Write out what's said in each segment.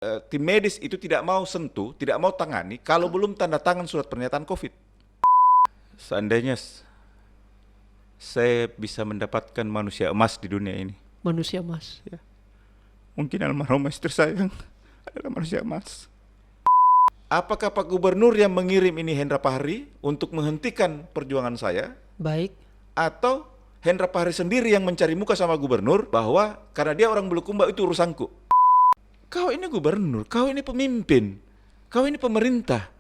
Tim medis itu tidak mau sentuh, tidak mau tangani kalau belum tanda tangan surat pernyataan COVID. Seandainya saya bisa mendapatkan manusia emas di dunia ini, Manusia Mas. ya, mungkin almarhum istri saya adalah manusia emas. Apakah Pak Gubernur yang mengirim ini Hendra Fahri untuk menghentikan perjuangan saya, Baik. atau Hendra Fahri sendiri yang mencari muka sama gubernur bahwa karena dia orang Bulukumba itu urusanku? Kau ini gubernur, kau ini pemimpin, kau ini pemerintah.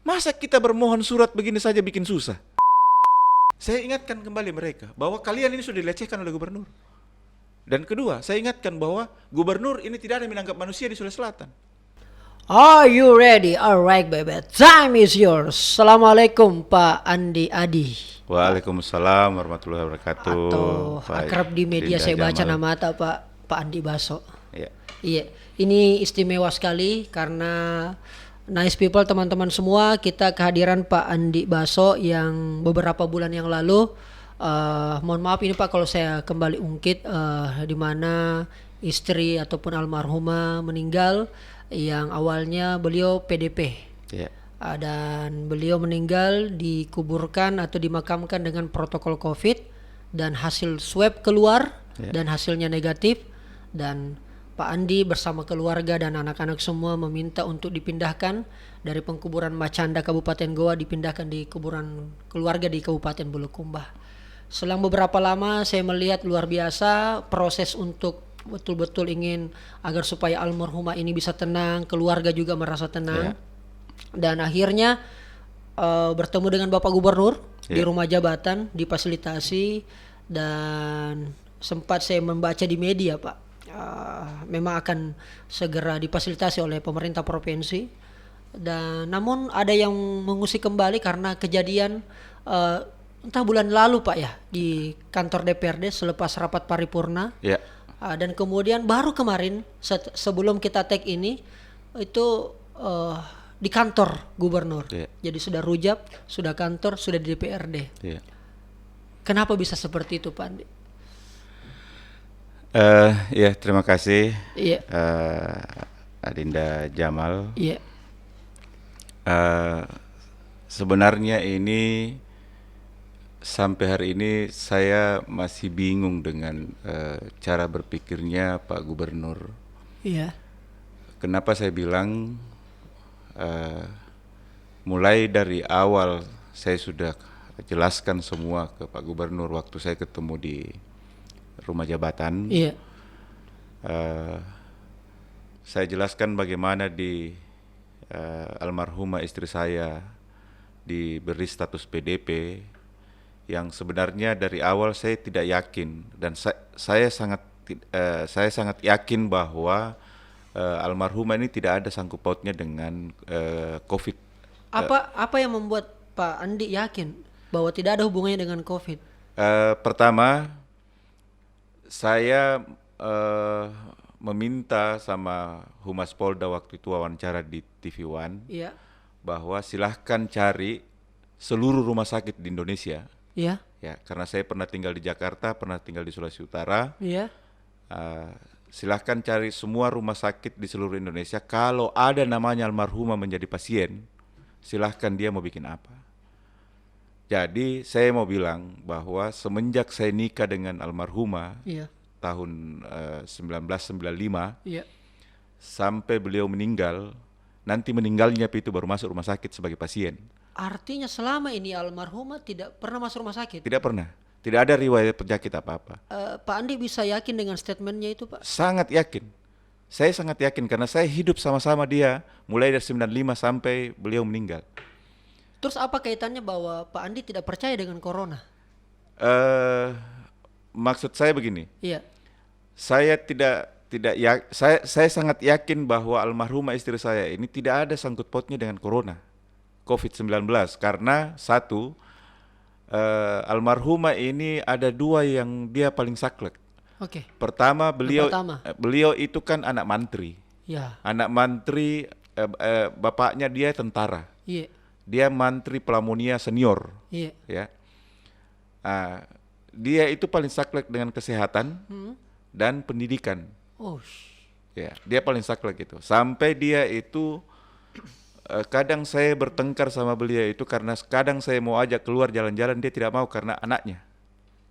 Masa kita bermohon surat begini saja bikin susah? Saya ingatkan kembali mereka bahwa kalian ini sudah dilecehkan oleh gubernur. Dan kedua, saya ingatkan bahwa gubernur ini tidak ada yang menangkap manusia di Sulawesi Selatan. Are you ready? Alright, baby. Time is yours. Assalamualaikum Pak Andi Adi. Waalaikumsalam warahmatullahi wabarakatuh. Atau Pak akrab di media Dinda saya baca Jamal. nama tak Pak Andi Baso. Ya. Iya, ini istimewa sekali karena nice people teman-teman semua, kita kehadiran Pak Andi Baso yang beberapa bulan yang lalu, mohon maaf ini Pak kalau saya kembali ungkit, di mana istri ataupun almarhumah meninggal yang awalnya beliau PDP. Ya. Dan beliau meninggal dikuburkan atau dimakamkan dengan protokol COVID dan hasil swab keluar dan hasilnya negatif, dan Pak Andi bersama keluarga dan anak-anak semua meminta untuk dipindahkan dari pengkuburan Macanda Kabupaten Goa, dipindahkan di kuburan keluarga di Kabupaten Bulukumba. Selang beberapa lama saya melihat luar biasa proses untuk betul-betul ingin agar supaya almarhumah ini bisa tenang, keluarga juga merasa tenang. Dan akhirnya bertemu dengan Bapak Gubernur di rumah jabatan, difasilitasi, dan sempat saya membaca di media Pak, memang akan segera difasilitasi oleh pemerintah provinsi. Dan namun ada yang mengusik kembali karena kejadian entah bulan lalu Pak ya, di kantor DPRD selepas rapat paripurna. Ya. Dan kemudian baru kemarin sebelum kita tag ini itu di kantor gubernur. Jadi sudah rujak, sudah kantor, sudah di DPRD. Kenapa bisa seperti itu Pak Andi? Ya, terima kasih. Iya. Adinda Jamal. Iya. Sebenarnya ini sampai hari ini saya masih bingung dengan cara berpikirnya Pak Gubernur. Iya. Kenapa saya bilang mulai dari awal saya sudah jelaskan semua ke Pak Gubernur waktu saya ketemu di rumah jabatan. Iya. Saya jelaskan bagaimana di almarhumah istri saya diberi status PDP yang sebenarnya dari awal saya tidak yakin, dan saya sangat yakin bahwa almarhumah ini tidak ada sangkut pautnya dengan COVID. Apa yang membuat Pak Andi yakin bahwa tidak ada hubungannya dengan COVID? Pertama, saya meminta sama Humas Polda waktu itu wawancara di TV One, Iya. bahwa silahkan cari seluruh rumah sakit di Indonesia. Iya. Ya, karena saya pernah tinggal di Jakarta, pernah tinggal di Sulawesi Utara. Iya. Silahkan cari semua rumah sakit di seluruh Indonesia. Kalau ada namanya almarhumah menjadi pasien, silahkan dia mau bikin apa. Jadi saya mau bilang bahwa semenjak saya nikah dengan almarhumah tahun 1995 sampai beliau meninggal, nanti meninggalnya itu baru masuk rumah sakit sebagai pasien. Artinya selama ini almarhumah tidak pernah masuk rumah sakit? Tidak pernah. Tidak ada riwayat penyakit apa-apa. Pak Andi bisa yakin dengan statementnya itu Pak? Sangat yakin. Saya sangat yakin karena saya hidup sama-sama dia mulai dari 95 sampai beliau meninggal. Terus apa kaitannya bahwa Pak Andi tidak percaya dengan corona? Maksud saya begini. Iya. Saya saya sangat yakin bahwa almarhumah istri saya ini tidak ada sangkut pautnya dengan corona, COVID-19, karena satu, almarhumah ini ada dua yang dia paling saklek. Oke. Pertama, beliau itu kan anak mantri. Ya. Anak mantri, bapaknya dia tentara. Iya. Dia mantri Pelamonia senior. Iya. Ya. Dia itu paling saklek dengan kesehatan dan pendidikan. Oh. Ya, dia paling saklek gitu. Sampai dia itu kadang saya bertengkar sama beliau itu karena kadang saya mau ajak keluar jalan-jalan dia tidak mau karena anaknya.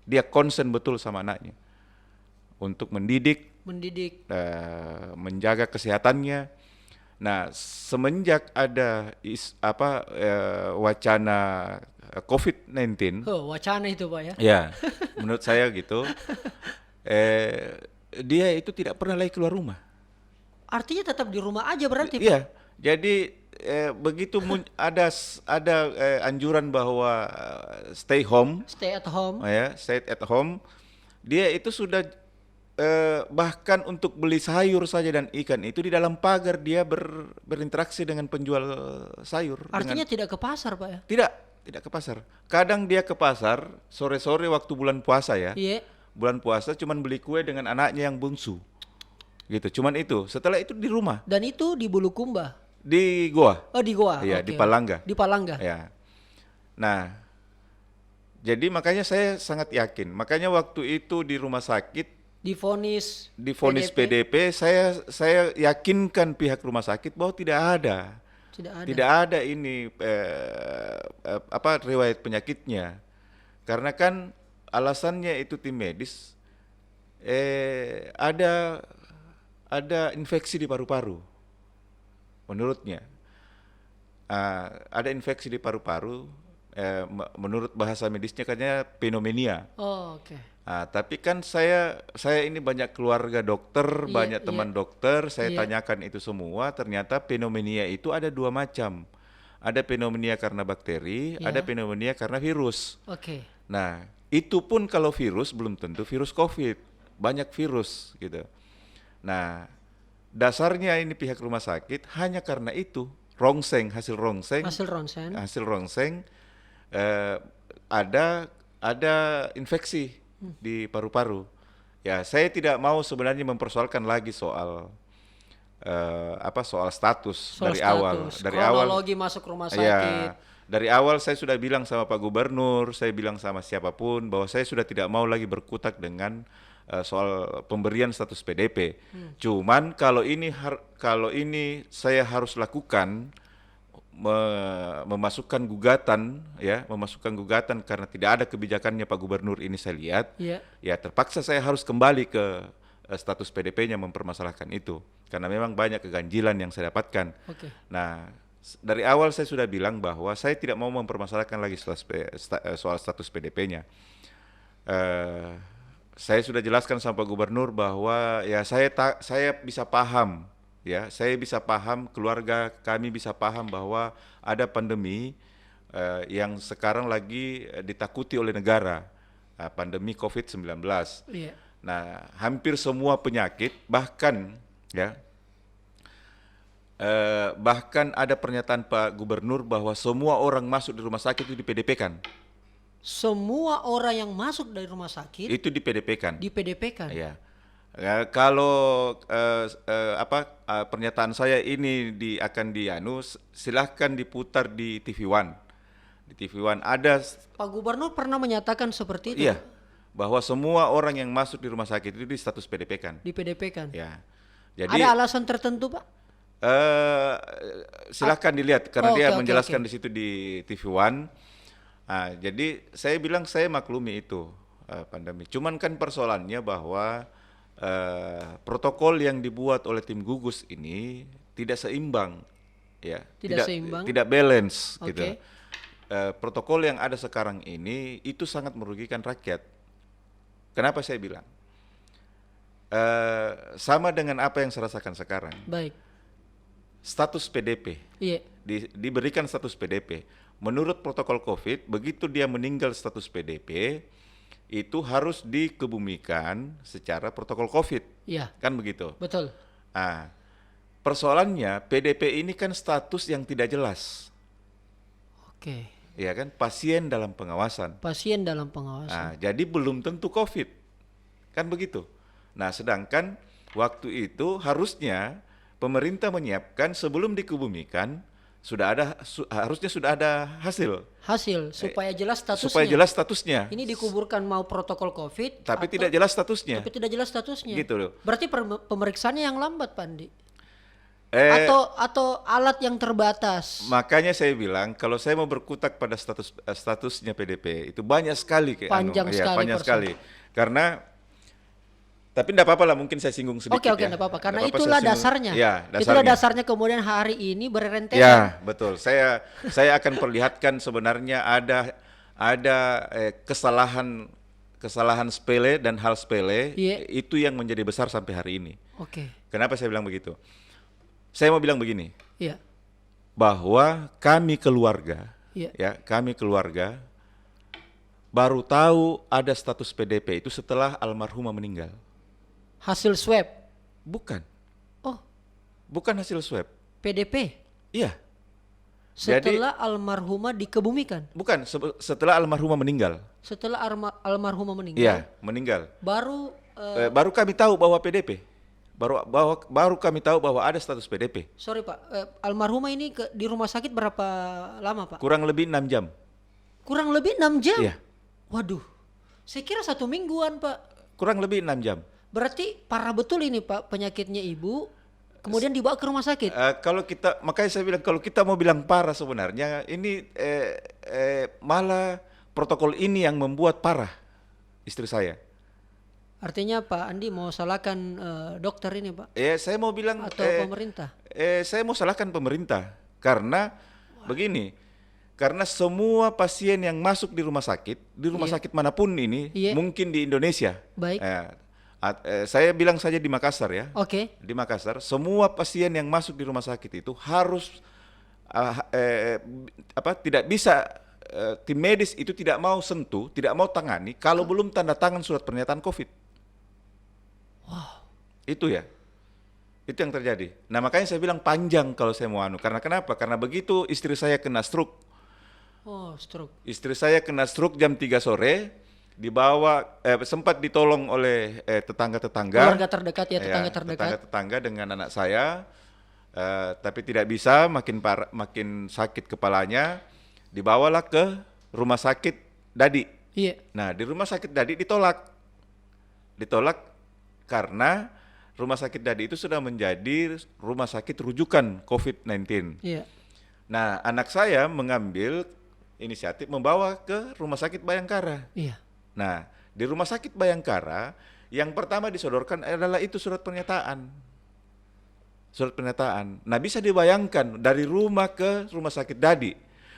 Dia konsen betul sama anaknya untuk mendidik, menjaga kesehatannya. Nah, semenjak ada wacana COVID-19, wacana itu Pak ya. ya, menurut saya gitu, dia itu tidak pernah lagi keluar rumah. Artinya tetap di rumah aja berarti Pak? Iya, jadi begitu ada anjuran bahwa stay at home, ya, stay at home, dia itu sudah bahkan untuk beli sayur saja dan ikan itu di dalam pagar dia berinteraksi dengan penjual sayur. Artinya tidak ke pasar Pak ya? Tidak ke pasar. Kadang dia ke pasar sore-sore waktu bulan puasa ya. Iya. Bulan puasa cuman beli kue dengan anaknya yang bungsu. Gitu, cuman itu. Setelah itu di rumah. Dan itu di Bulukumba? Di Goa. Oh di Goa. Iya, di Palangga. Di Palangga. Ya. Nah, jadi makanya saya sangat yakin. Makanya waktu itu di rumah sakit divonis PDP, saya yakinkan pihak rumah sakit bahwa tidak ada ini riwayat penyakitnya. Karena kan alasannya itu tim medis ada infeksi di paru-paru. Menurutnya ada infeksi di paru-paru, menurut bahasa medisnya katanya pneumonia. Oh, oke. Tapi kan saya ini banyak keluarga dokter, banyak teman dokter, saya tanyakan itu semua, ternyata pneumonia itu ada dua macam. Ada pneumonia karena bakteri, ada pneumonia karena virus. Oke. Nah, itu pun kalau virus belum tentu virus COVID, banyak virus gitu. Nah, dasarnya ini pihak rumah sakit hanya karena itu, hasil rongseng ada infeksi di paru-paru. Ya, saya tidak mau sebenarnya mempersoalkan lagi soal status dari awal. Kronologi masuk rumah sakit. Ya, dari awal saya sudah bilang sama Pak Gubernur, saya bilang sama siapapun bahwa saya sudah tidak mau lagi berkutat dengan soal pemberian status PDP. Cuman kalau ini saya harus lakukan memasukkan gugatan karena tidak ada kebijakannya Pak Gubernur ini saya lihat, ya terpaksa saya harus kembali ke status PDP-nya mempermasalahkan itu karena memang banyak keganjilan yang saya dapatkan. Nah, dari awal saya sudah bilang bahwa saya tidak mau mempermasalahkan lagi soal status PDP-nya. Saya sudah jelaskan sama Pak Gubernur bahwa ya saya bisa paham. Ya, saya bisa paham, keluarga kami bisa paham bahwa ada pandemi yang sekarang lagi ditakuti oleh negara, pandemi COVID-19. Nah, hampir semua penyakit, bahkan ada pernyataan Pak Gubernur bahwa semua orang masuk di rumah sakit itu di PDP-kan. Semua orang yang masuk dari rumah sakit itu di PDP-kan. Ya. Kalau pernyataan saya ini akan silahkan diputar di TV One. Di TV One ada. Pak Gubernur pernah menyatakan seperti itu. Iya, bahwa semua orang yang masuk di rumah sakit itu di status PDP-kan. Di PDP-kan. Ya. Jadi, ada alasan tertentu, Pak? Silahkan dilihat karena dia menjelaskan di situ di TV One. Jadi saya bilang saya maklumi itu pandemi. Cuman kan persoalannya bahwa protokol yang dibuat oleh tim gugus ini tidak seimbang, ya, tidak balance, gitu. Protokol yang ada sekarang ini itu sangat merugikan rakyat. Kenapa saya bilang? Sama dengan apa yang saya rasakan sekarang. Baik. Status PDP, diberikan status PDP. Menurut protokol COVID, begitu dia meninggal status PDP, itu harus dikebumikan secara protokol COVID. Iya. Kan begitu? Betul. Persoalannya PDP ini kan status yang tidak jelas. Oke. Ya kan, pasien dalam pengawasan. Jadi belum tentu COVID. Kan begitu. Nah, sedangkan waktu itu harusnya pemerintah menyiapkan sebelum dikebumikan harusnya sudah ada hasil Hasil supaya jelas statusnya. supaya jelas statusnya. Ini dikuburkan mau protokol COVID Tapi atau- tidak jelas statusnya. tapi tidak jelas statusnya. Gitu loh. Berarti pemeriksaannya yang lambat, Pak Andi. Eh, Atau alat yang terbatas. Makanya saya bilang kalau saya mau berkutak pada statusnya PDP itu banyak sekali Panjang sekali panjang persen. sekali. Karena tapi enggak apa-apa lah, mungkin saya singgung sedikit. Oke, ya. enggak apa-apa. Karena Nggak apa-apa, itulah saya singgung. dasarnya. Ya, Itulah dasarnya. dasarnya kemudian hari ini berentetan. Ya, betul. Saya akan perlihatkan sebenarnya ada kesalahan sepele dan hal sepele Iya. itu yang menjadi besar sampai hari ini. Oke. Kenapa saya bilang begitu? Saya mau bilang begini, Iya. bahwa kami keluarga baru tahu ada status PDP itu setelah almarhumah meninggal. Hasil swab. Bukan Oh, hasil swab. PDP. Iya, Jadi- Setelah almarhumah dikebumikan. bukan setelah almarhumah meninggal. Setelah almarhumah meninggal. Iya, meninggal. Baru Baru kami tahu bahwa PDP. Baru kami tahu bahwa ada status PDP. sorry Pak, almarhumah ini di rumah sakit berapa lama Pak? Kurang lebih 6 jam. Kurang lebih 6 jam? Iya, Waduh, saya kira 1 mingguan Pak. kurang lebih 6 jam. Berarti parah betul ini Pak penyakitnya ibu, kemudian dibawa ke rumah sakit. Makanya saya bilang kalau kita mau bilang parah sebenarnya ini malah protokol ini yang membuat parah istri saya. Artinya Pak Andi mau salahkan dokter ini Pak Saya mau bilang atau pemerintah? saya mau salahkan pemerintah karena begini, karena semua pasien yang masuk di rumah sakit manapun ini, Iya. mungkin di Indonesia. Baik. Saya bilang saja di Makassar ya. Oke. Di Makassar, semua pasien yang masuk di rumah sakit itu harus tidak bisa tim medis itu tidak mau sentuh, tidak mau tangani kalau belum tanda tangan surat pernyataan COVID. Wow. Itu ya. Itu yang terjadi. Nah, makanya saya bilang panjang kalau saya mau Karena kenapa? Karena begitu istri saya kena stroke. Oh, stroke. Istri saya kena stroke jam 3 sore, dibawa sempat ditolong oleh tetangga-tetangga. Keluarga terdekat ya, tetangga terdekat. Tetangga-tetangga dengan anak saya. Tapi tidak bisa, makin sakit kepalanya, dibawalah ke rumah sakit Dadi. Iya. Nah, di rumah sakit Dadi ditolak karena rumah sakit Dadi itu sudah menjadi rumah sakit rujukan COVID-19. Iya. Nah, anak saya mengambil inisiatif membawa ke rumah sakit Bayangkara. Iya. Nah, di rumah sakit Bayangkara yang pertama disodorkan adalah itu surat pernyataan. Nah, bisa dibayangkan dari rumah ke rumah sakit Dadi,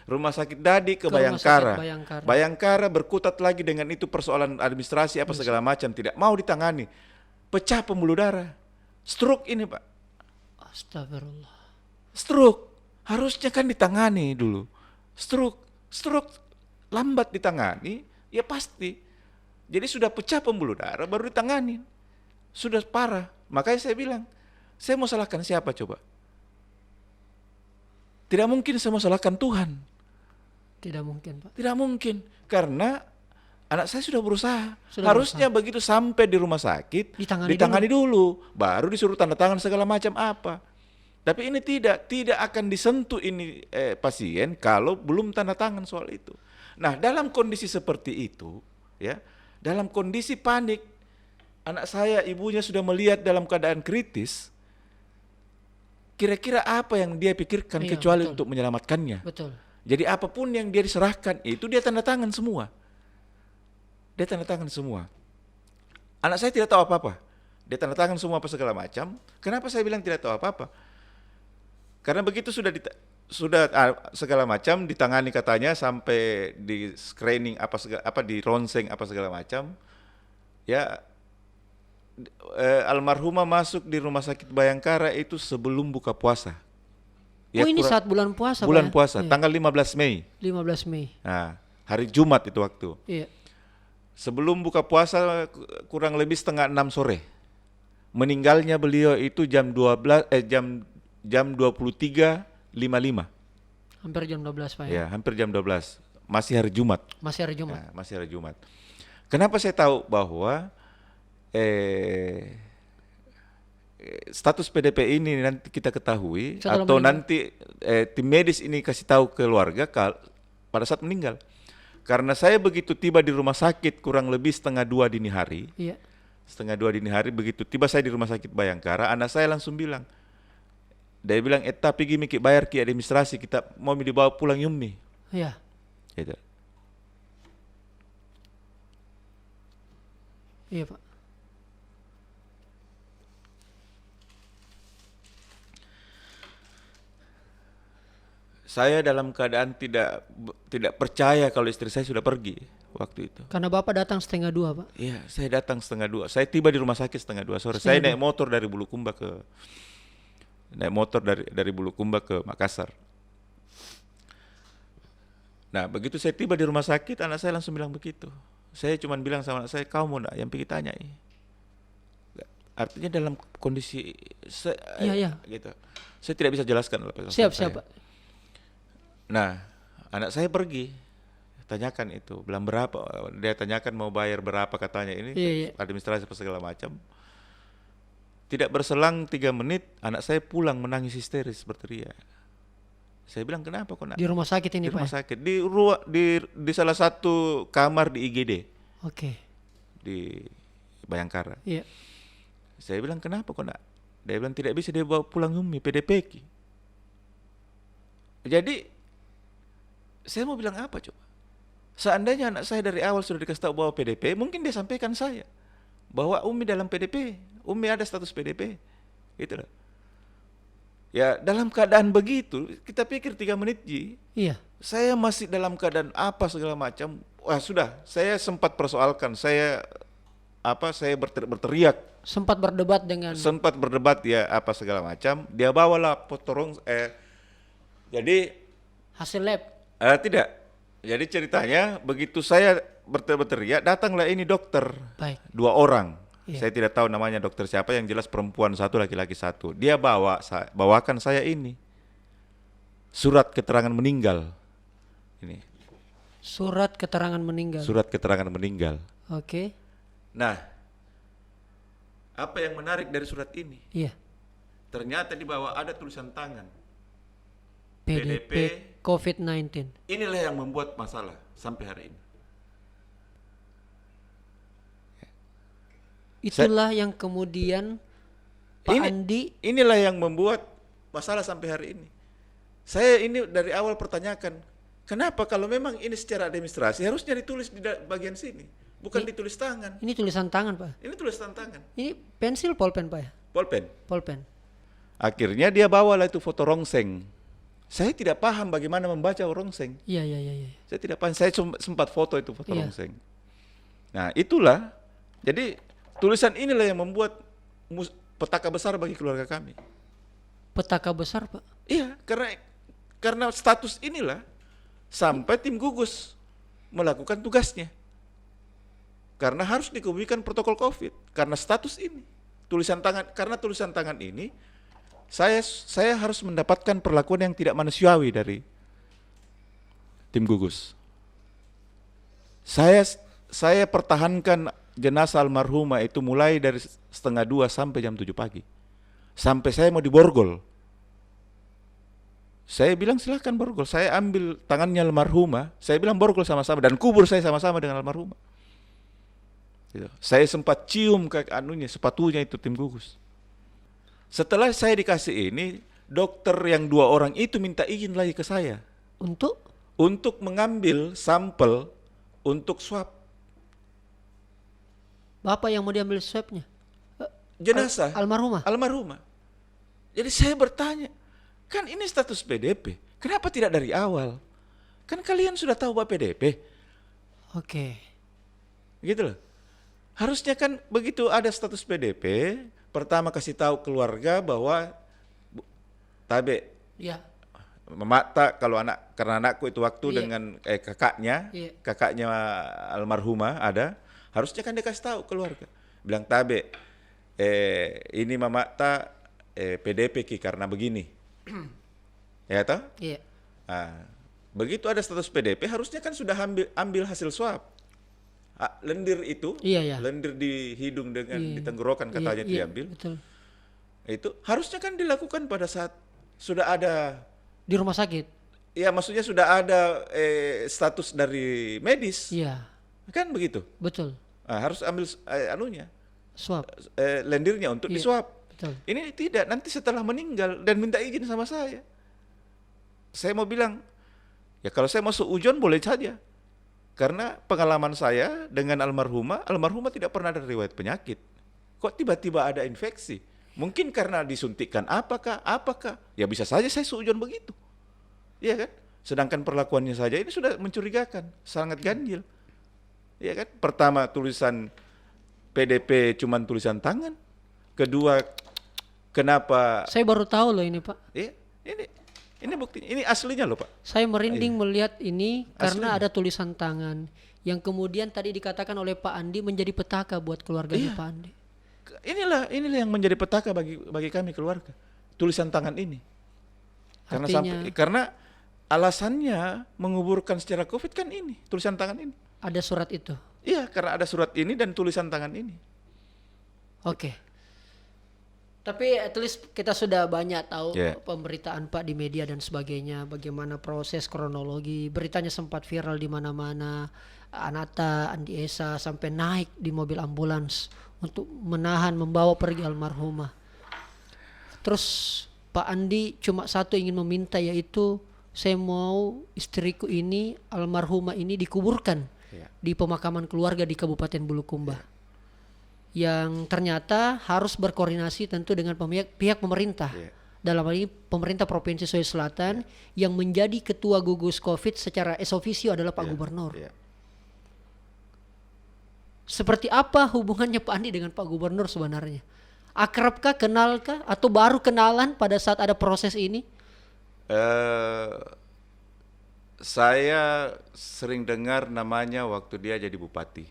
rumah sakit Dadi ke Rumah Bayangkara. sakit Bayangkara. Bayangkara berkutat lagi dengan itu persoalan administrasi apa segala macam, tidak mau ditangani. Pecah pembuluh darah. Stroke ini, Pak. Astagfirullah. Stroke harusnya kan ditangani dulu. Stroke lambat ditangani, ya pasti. Jadi sudah pecah pembuluh darah baru ditangani. Sudah parah. Makanya saya bilang, saya mau salahkan siapa coba? Tidak mungkin saya mau salahkan Tuhan. Tidak mungkin Pak. Tidak mungkin. Karena anak saya sudah berusaha. Sudah Harusnya begitu sampai di rumah sakit, ditangani dulu. Baru disuruh tanda tangan segala macam apa. Tapi ini tidak akan disentuh ini pasien kalau belum tanda tangan soal itu. Nah, dalam kondisi seperti itu, ya, dalam kondisi panik, anak saya ibunya sudah melihat dalam keadaan kritis. Kira-kira apa yang dia pikirkan Iya, kecuali betul. untuk menyelamatkannya? Betul. Jadi apapun yang dia diserahkan itu dia tanda tangan semua. Dia tanda tangan semua. Anak saya tidak tahu apa-apa. Dia tanda tangan semua apa segala macam. Kenapa saya bilang tidak tahu apa-apa? Karena begitu sudah segala macam ditangani katanya sampai di screening di ronseng apa segala macam. Ya, almarhumah masuk di rumah sakit Bayangkara itu sebelum buka puasa. Ya, oh ini saat bulan puasa bulan Pak, ya? puasa, Iya. tanggal 15 Mei. 15 Mei. Nah, hari Jumat itu waktu. Iya. Sebelum buka puasa kurang lebih setengah 6 sore. Meninggalnya beliau itu jam 23.55. Hampir jam 12 Pak ya. Ya, hampir jam 12. Masih hari Jumat. Masih hari Jumat. Nah, masih hari Jumat. Kenapa saya tahu bahwa status PDP ini nanti kita ketahui Setelah atau meninggal. nanti tim medis ini kasih tahu keluarga pada saat meninggal. Karena saya begitu tiba di rumah sakit kurang lebih 1:30 dini hari, Iya. 1:30 dini hari begitu tiba saya di rumah sakit Bayangkara, anak saya langsung bilang, dia bilang, tapi gini ki bayar ki administrasi, kita mau dibawa pulang Yumi. Iya. Gitu. Iya, Pak. Saya dalam keadaan tidak percaya kalau istri saya sudah pergi waktu itu. Karena Bapak datang 1:30, Pak. Iya, saya datang 1:30. Saya tiba di rumah sakit 1:30 sore. 1:30. Saya naik motor dari Bulukumba ke Makassar. Nah, begitu saya tiba di rumah sakit, anak saya langsung bilang begitu. Saya cuma bilang sama anak saya, kau mau enggak yang pergi tanya? Artinya dalam kondisi Iya. gitu. Saya tidak bisa jelaskan apa Siap, saya. Pak. Nah, anak saya pergi, tanyakan itu, bilang berapa? Dia tanyakan mau bayar berapa katanya ini, Iya. administrasi apa segala macam. Tidak berselang 3 menit, anak saya pulang menangis histeris berteriak. Saya bilang kenapa kok nak? Di rumah sakit ini, Di rumah Pak. sakit, di salah satu kamar di IGD Oke. di Bayangkara. Iya. Saya bilang kenapa kok nak? Dia bilang tidak bisa dia bawa pulang Umi, PDP ki. Jadi saya mau bilang apa coba? Seandainya anak saya dari awal sudah dikasih tahu bahwa PDP, mungkin dia sampaikan saya bahwa Umi dalam PDP, Umi ada status PDP, gitu loh. Ya dalam keadaan begitu, kita pikir 3 menit Ji, Iya. saya masih dalam keadaan apa segala macam. Wah sudah, saya sempat persoalkan, saya berteriak, Sempat berdebat dengan sempat berdebat ya apa segala macam. Dia bawalah potorong, jadi hasil lab. tidak. Jadi ceritanya begitu saya berteriak, datanglah ini dokter, Baik. 2 orang. Iya. Saya tidak tahu namanya dokter siapa, yang jelas perempuan 1, laki-laki 1. Dia bawakan saya ini surat keterangan meninggal. Ini Surat keterangan meninggal. surat keterangan meninggal. Oke. Nah, apa yang menarik dari surat ini? Iya. Ternyata di bawah ada tulisan tangan. PDP COVID-19. Inilah yang membuat masalah sampai hari ini. Itulah yang kemudian Pak Andi Inilah yang membuat masalah sampai hari ini. Saya ini dari awal pertanyakan, kenapa kalau memang ini secara administrasi harusnya ditulis di bagian sini, bukan ditulis tangan. ini tulisan tangan, Pak. Ini tulisan tangan, Ini pensil pulpen, Pak ya? bolpen. Pulpen. Akhirnya dia bawalah itu foto rongseng. Saya tidak paham bagaimana membaca rongseng. Iya. Saya tidak paham. Saya sempat foto itu foto Iya. rongseng. Nah itulah. Jadi tulisan inilah yang membuat petaka besar bagi keluarga kami. Petaka besar, Pak. Iya, karena status inilah sampai tim gugus melakukan tugasnya. Karena harus dikebumikan protokol COVID. Karena status ini, karena tulisan tangan ini, saya harus mendapatkan perlakuan yang tidak manusiawi dari tim gugus. Saya pertahankan jenazah almarhumah itu mulai dari 1:30 sampai jam 7 pagi. Sampai saya mau diborgol. Saya bilang silahkan borgol. Saya ambil tangannya almarhumah, saya bilang borgol sama-sama dan kubur saya sama-sama dengan almarhumah. Gitu. Saya sempat cium ke sepatunya itu tim gugus. Setelah saya dikasih ini, dokter yang 2 orang itu minta izin lagi ke saya untuk mengambil sampel untuk swab Bapak yang mau diambil swabnya? jenazah Almarhumah. Jadi saya bertanya, kan ini status PDP, kenapa tidak dari awal? Kan kalian sudah tahu bahwa PDP, Oke. gitu loh. Harusnya kan begitu ada status PDP, pertama kasih tahu keluarga bahwa tabe Iya. memakta kalau karena anakku itu waktu Iya. dengan kakaknya, Iya. kakaknya almarhumah ada, harusnya kan dia kasih tahu keluarga, bilang tabe, ini memakta PDP ki karena begini, ya toh? Iya. Nah, begitu ada status PDP harusnya kan sudah ambil hasil swab. Lendir itu, Iya. lendir di hidung dengan Iya. di tenggorokan katanya Iya, diambil. betul. Itu harusnya kan dilakukan pada saat sudah ada, Di rumah sakit. ya maksudnya sudah ada status dari medis, Iya, kan begitu. betul. Harus ambil anunya, Swab. lendirnya untuk Iya, diswab. betul. Ini tidak, nanti setelah meninggal dan minta izin sama saya. Saya mau bilang, ya kalau saya masuk ujian boleh saja. Karena pengalaman saya dengan almarhumah tidak pernah ada riwayat penyakit. Kok tiba-tiba ada infeksi? Mungkin karena disuntikkan apakah? Ya bisa saja saya seujon begitu. Iya kan? Sedangkan perlakuannya saja ini sudah mencurigakan, sangat ganjil. Iya kan? Pertama tulisan PDP cuman tulisan tangan. Kedua, kenapa? Saya baru tahu loh ini, Pak. Iya, ini buktinya, ini aslinya loh Pak. Saya merinding melihat ini karena Aslinya. ada tulisan tangan yang kemudian tadi dikatakan oleh Pak Andi menjadi petaka buat keluarganya Iya. Pak Andi. Inilah yang menjadi petaka bagi kami keluarga. Tulisan tangan ini. Artinya- Karena alasannya menguburkan secara Covid kan ini, tulisan tangan ini. Ada surat itu. Iya, karena ada surat ini dan tulisan tangan ini. Oke. Tapi at least kita sudah banyak tahu Yeah. pemberitaan Pak di media dan sebagainya, bagaimana proses kronologi, beritanya sempat viral di mana-mana. Anata, Andi Esa sampai naik di mobil ambulans untuk membawa pergi almarhumah. Terus Pak Andi cuma satu ingin meminta, yaitu saya mau istriku ini, almarhumah ini dikuburkan Yeah. di pemakaman keluarga di Kabupaten Bulukumba. Yang ternyata harus berkoordinasi tentu dengan pihak pemerintah. Yeah. Dalam hal ini pemerintah Provinsi Sulawesi Selatan yang menjadi ketua gugus Covid secara ex officio adalah Pak Gubernur. Iya. Seperti apa hubungannya Pak Andi dengan Pak Gubernur sebenarnya? Akrabkah, kenalkah, atau baru kenalan pada saat ada proses ini? Saya sering dengar namanya waktu dia jadi bupati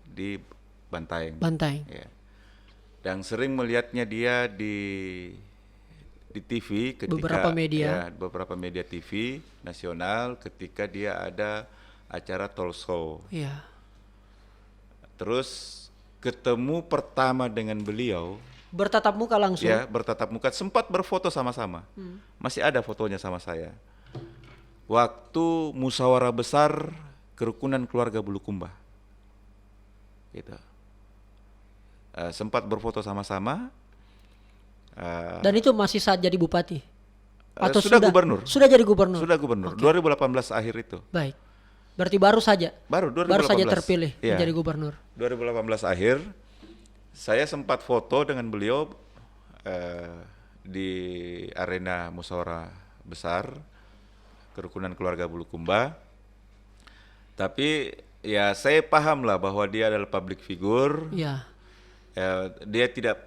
di Bantaeng. Bantaeng. Ya. Dan sering melihatnya dia di TV ketika Beberapa media. ya, beberapa media TV nasional ketika dia ada acara talk show. Iya. Terus ketemu pertama dengan beliau, Bertatap muka langsung. ya bertatap muka, sempat berfoto sama-sama. Masih ada fotonya sama saya. Waktu musyawarah besar kerukunan keluarga Bulukumba. Gitu. Sempat berfoto sama-sama. Dan itu masih saat jadi bupati? Atau sudah gubernur. Sudah jadi gubernur? Sudah gubernur. 2018 akhir itu. Baik. Berarti baru saja? Baru 2018. Baru saja terpilih Iya. menjadi gubernur? 2018 akhir, saya sempat foto dengan beliau di arena musyawarah besar kerukunan keluarga Bulukumba. Tapi ya saya paham lah bahwa dia adalah public figure. Iya. Dia tidak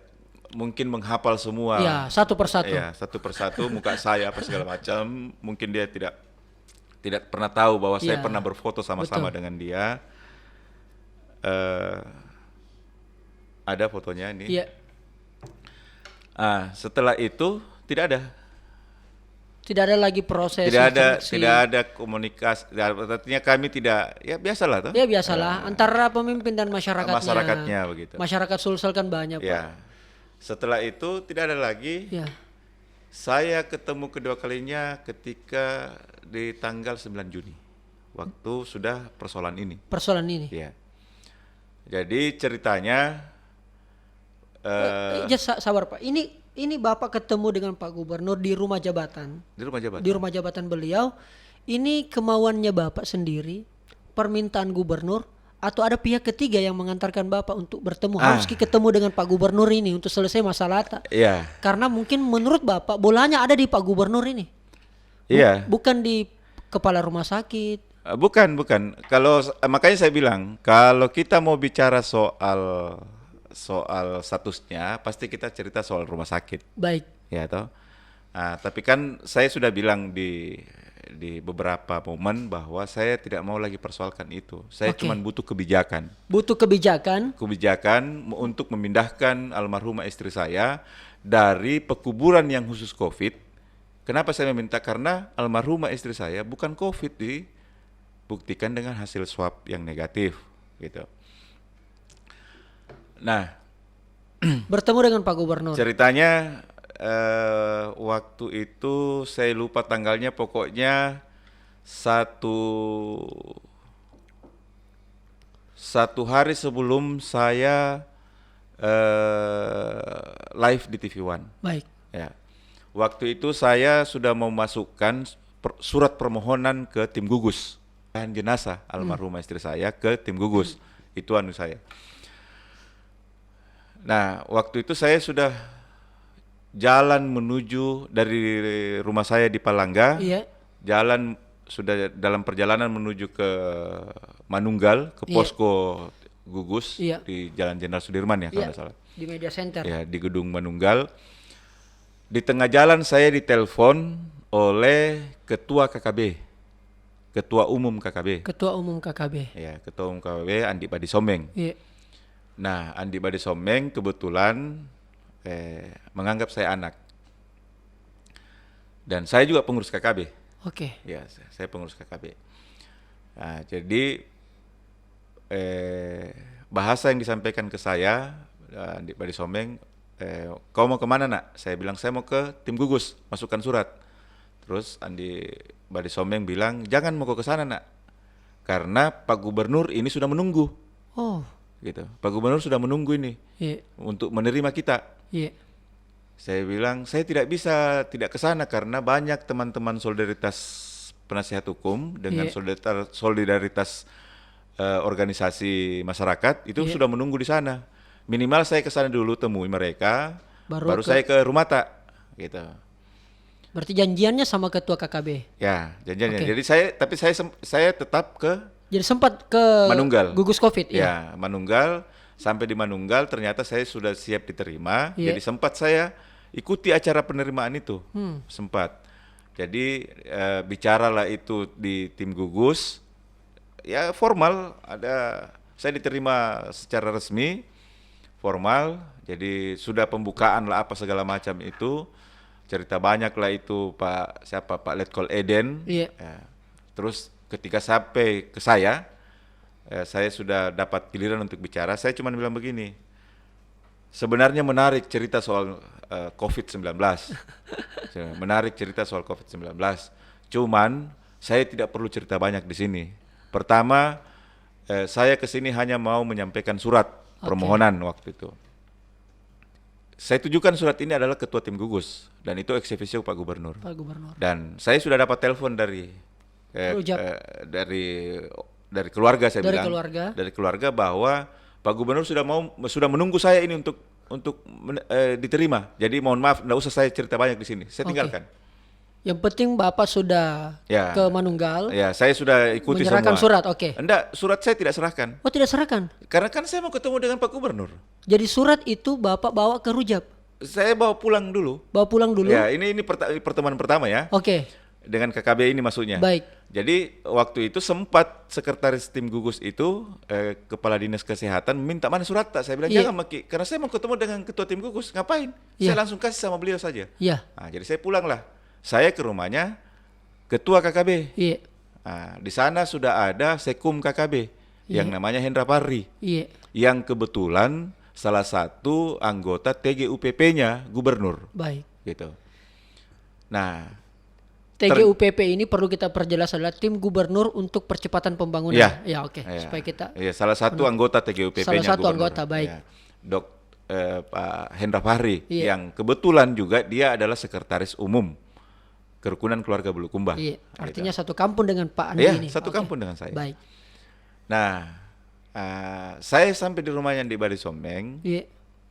mungkin menghafal semua. Iya, satu persatu. Ya, satu persatu muka saya apa segala macam. Mungkin dia tidak pernah tahu bahwa saya Ya, pernah berfoto sama-sama betul. dengan dia. Ada fotonya ini. Iya. Setelah itu tidak ada. Tidak ada lagi proses interaksi. Tidak ada komunikasi. Artinya kami tidak, ya biasalah toh. Ya biasalah, antara pemimpin dan masyarakatnya. Masyarakatnya begitu. Masyarakat Sulsel kan banyak, Pak. Ya. Setelah itu tidak ada lagi. Ya. Saya ketemu kedua kalinya ketika di tanggal 9 Juni. Waktu sudah persoalan ini. Persoalan ini. Ya. Jadi ceritanya Sabar Pak. Ini Bapak ketemu dengan Pak Gubernur di rumah jabatan. di rumah jabatan. Di rumah jabatan beliau. Ini kemauannya Bapak sendiri, permintaan Gubernur, atau ada pihak ketiga yang mengantarkan Bapak untuk bertemu? Harus ketemu dengan Pak Gubernur ini untuk selesai masalah. Iya. Karena mungkin menurut Bapak bolanya ada di Pak Gubernur ini. Iya. Bukan di kepala rumah sakit. Bukan. Kalau makanya saya bilang kalau kita mau bicara soal statusnya, pasti kita cerita soal rumah sakit, Baik. ya toh. Tapi kan saya sudah bilang di beberapa momen bahwa saya tidak mau lagi persoalkan itu. Saya Oke. cuma butuh kebijakan. Butuh kebijakan. Untuk memindahkan almarhumah istri saya dari pekuburan yang khusus COVID. Kenapa saya meminta? Karena almarhumah istri saya bukan COVID, dibuktikan dengan hasil swab yang negatif, gitu. Nah, Bertemu dengan Pak Gubernur. ceritanya waktu itu saya lupa tanggalnya, pokoknya satu hari sebelum saya live di TV One. Baik. Ya. Waktu itu saya sudah memasukkan surat permohonan ke tim gugus dan jenazah almarhumah istri saya ke tim gugus. Itu saya. Nah, waktu itu saya sudah jalan menuju dari rumah saya di Palangga. Iya. Jalan sudah dalam perjalanan menuju ke Manunggal, ke posko gugus di Jalan Jenderal Sudirman ya kalau tidak salah. Di Media Center. Ya, di gedung Manunggal. Di tengah jalan saya ditelepon oleh Ketua KKB, Ketua Umum KKB. Ketua Umum KKB. Ya, Ketua Umum KKB Andi Badi Someng. Iya. Nah, Andi Badi Someng kebetulan menganggap saya anak. Dan saya juga pengurus KKB. Oke. Ya, saya pengurus KKB. Nah, jadi bahasa yang disampaikan ke saya Andi Badi Someng, kau mau kemana nak? Saya bilang saya mau ke tim gugus, masukkan surat. Terus Andi Badi Someng bilang jangan mau ke sana nak, karena Pak Gubernur ini sudah menunggu. Oh. Gitu. Pak Gubernur sudah menunggu ini untuk menerima kita. Iya. Saya bilang saya tidak bisa tidak ke sana karena banyak teman-teman solidaritas penasihat hukum dengan solidaritas organisasi masyarakat itu sudah menunggu di sana. Minimal saya ke sana dulu temui mereka, baru saya ke rumah tak, gitu. Berarti janjiannya sama ketua KKB. Ya, janjiannya. Jadi saya tetap ke. Jadi sempat ke Manunggal. Gugus Covid. Ya, Manunggal. Sampai di Manunggal ternyata saya sudah siap diterima. Jadi sempat saya ikuti acara penerimaan itu, sempat. Jadi bicaralah itu di tim gugus. Ya formal, saya diterima secara resmi. Formal, jadi sudah pembukaan lah apa segala macam itu, cerita banyak lah itu Pak Letkol Eden. Ya. Terus ketika sampai ke saya sudah dapat giliran untuk bicara. Saya cuma bilang begini, sebenarnya menarik cerita soal COVID-19, menarik cerita soal COVID-19. Cuman saya tidak perlu cerita banyak di sini. Pertama, saya ke sini hanya mau menyampaikan surat permohonan waktu itu. Saya tujukan surat ini adalah ketua tim gugus dan itu ex officio Pak Gubernur. Dan saya sudah dapat telepon dari keluarga dari keluarga bahwa Pak Gubernur sudah menunggu saya ini untuk diterima. Jadi mohon maaf, enggak usah saya cerita banyak di sini. Saya tinggalkan. Yang penting Bapak sudah ke Manunggal. Ya, saya sudah ikuti menyerahkan semua. Surat, Enggak, surat saya tidak serahkan. Oh, tidak serahkan? Karena kan saya mau ketemu dengan Pak Gubernur. Jadi surat itu Bapak bawa ke Rujab? Saya bawa pulang dulu. Bawa pulang dulu? Ya, ini pertemuan pertama ya. Oke. Dengan KKB ini maksudnya. Baik. Jadi waktu itu sempat sekretaris tim gugus itu, kepala dinas kesehatan minta mana surat tak? Saya bilang jangan Maki, karena saya mau ketemu dengan ketua tim gugus. Ngapain? Saya langsung kasih sama beliau saja. Nah, jadi saya pulanglah. Saya ke rumahnya ketua KKB. Nah, di sana sudah ada sekum KKB yang namanya Hendra Parry. Yang kebetulan salah satu anggota TGUPP-nya gubernur. Baik. Gitu. Nah, TGUPP ini perlu kita perjelas adalah tim gubernur untuk percepatan pembangunan. Ya, oke. Supaya kita. Salah satu anggota TGUPP-nya salah satu gubernur. Anggota, baik. Pak Hendra Fahri yang kebetulan juga dia adalah sekretaris umum Kerukunan Keluarga Bulukumba. Artinya satu kampung dengan Pak Andi ini. Satu kampung dengan saya. Baik. Nah, saya sampai di rumahnya di Badi Someng,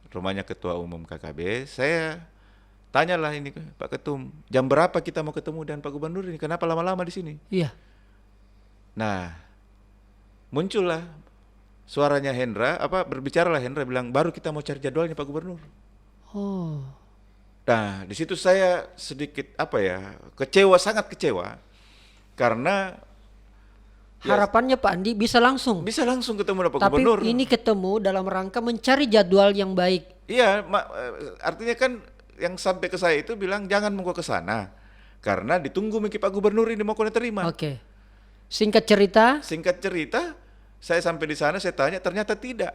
rumahnya ketua umum KKB. Saya tanyalah ini Pak Ketum, jam berapa kita mau ketemu dengan Pak Gubernur ini? Kenapa lama-lama di sini? Nah, muncullah suaranya Hendra, berbicaralah Hendra bilang baru kita mau cari jadwalnya Pak Gubernur. Nah, di situ saya sedikit kecewa, sangat kecewa karena harapannya Pak Andi bisa langsung ketemu dengan Pak Gubernur. Tapi ini ketemu dalam rangka mencari jadwal yang baik. Iya, artinya kan yang sampai ke saya itu bilang jangan mau ke sana karena ditunggu mungkin Pak Gubernur ini mau kena terima. Singkat cerita, saya sampai di sana, saya tanya, ternyata tidak.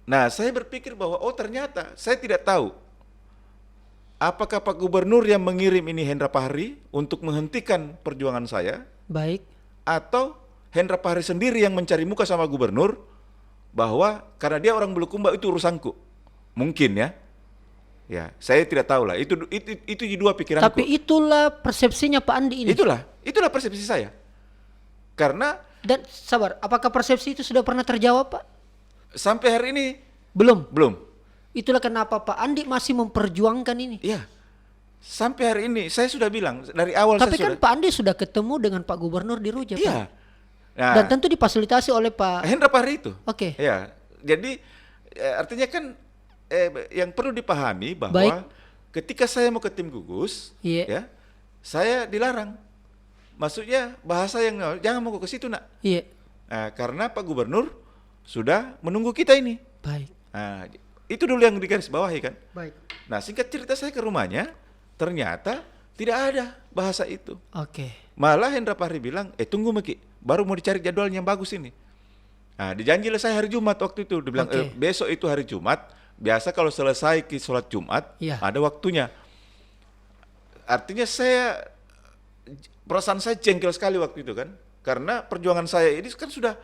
Nah, saya berpikir bahwa ternyata saya tidak tahu apakah Pak Gubernur yang mengirim ini Hendra Fahri untuk menghentikan perjuangan saya, Baik. atau Hendra Fahri sendiri yang mencari muka sama Gubernur bahwa karena dia orang Bulukumba itu urusanku? Mungkin ya. Ya, saya tidak tahu lah. Itu di dua pikiranku. Tapi itulah persepsinya Pak Andi ini. Itulah persepsi saya. Karena Dan sabar, apakah persepsi itu sudah pernah terjawab, Pak? sampai hari ini Belum. belum. Itulah kenapa Pak Andi masih memperjuangkan ini. Iya. Sampai hari ini saya sudah bilang dari awal. Tapi saya kan Pak Andi sudah ketemu dengan Pak Gubernur di Rujak. Iya. Pak. Nah, Dan tentu difasilitasi oleh Pak. Hendra Fahri itu. Oke. Ya. Jadi artinya kan yang perlu dipahami bahwa Baik. ketika saya mau ke tim gugus, Iya. ya, saya dilarang. Maksudnya bahasa yang jangan mau ke situ, Nak. Iya. Nah, karena Pak Gubernur sudah menunggu kita ini. Baik. Nah, itu dulu yang digarisbawahi kan. Baik. Nah, singkat cerita saya ke rumahnya, ternyata tidak ada bahasa itu. Oke. Malah Hendra Fahri bilang, tunggu Meki, baru mau dicari jadwalnya yang bagus ini. Nah, dijanjilah saya hari Jumat waktu itu. Dia bilang, Oke. besok itu hari Jumat. Biasa kalau selesai sholat Jumat, Iya. ada waktunya. Artinya perasaan saya jengkel sekali waktu itu kan. Karena perjuangan saya ini kan sudah,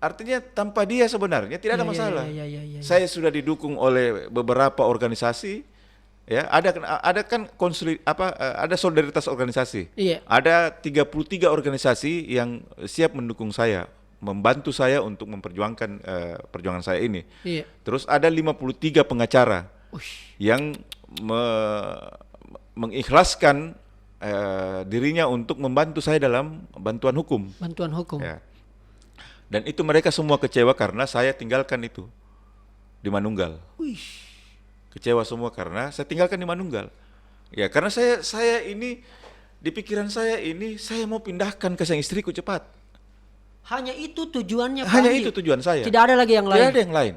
artinya tanpa dia sebenarnya tidak ada Iya, iya, masalah. iya. Saya sudah didukung oleh beberapa organisasi, ya. Ada kan ada solidaritas organisasi. Iya. Ada 33 organisasi yang siap mendukung saya, membantu saya untuk memperjuangkan perjuangan saya ini. Iya. Terus ada 53 pengacara Ush. yang mengikhlaskan dirinya untuk membantu saya dalam bantuan hukum. Bantuan hukum. Ya. Dan itu mereka semua kecewa karena saya tinggalkan itu di Manunggal. Wish. Kecewa semua karena saya tinggalkan di Manunggal. Ya, karena saya ini di pikiran saya ini saya mau pindahkan ke sang istriku cepat. Hanya itu tujuannya Pak Hanya Andi? itu tujuan saya. Tidak ada lagi yang lain. Tidak ada yang lain.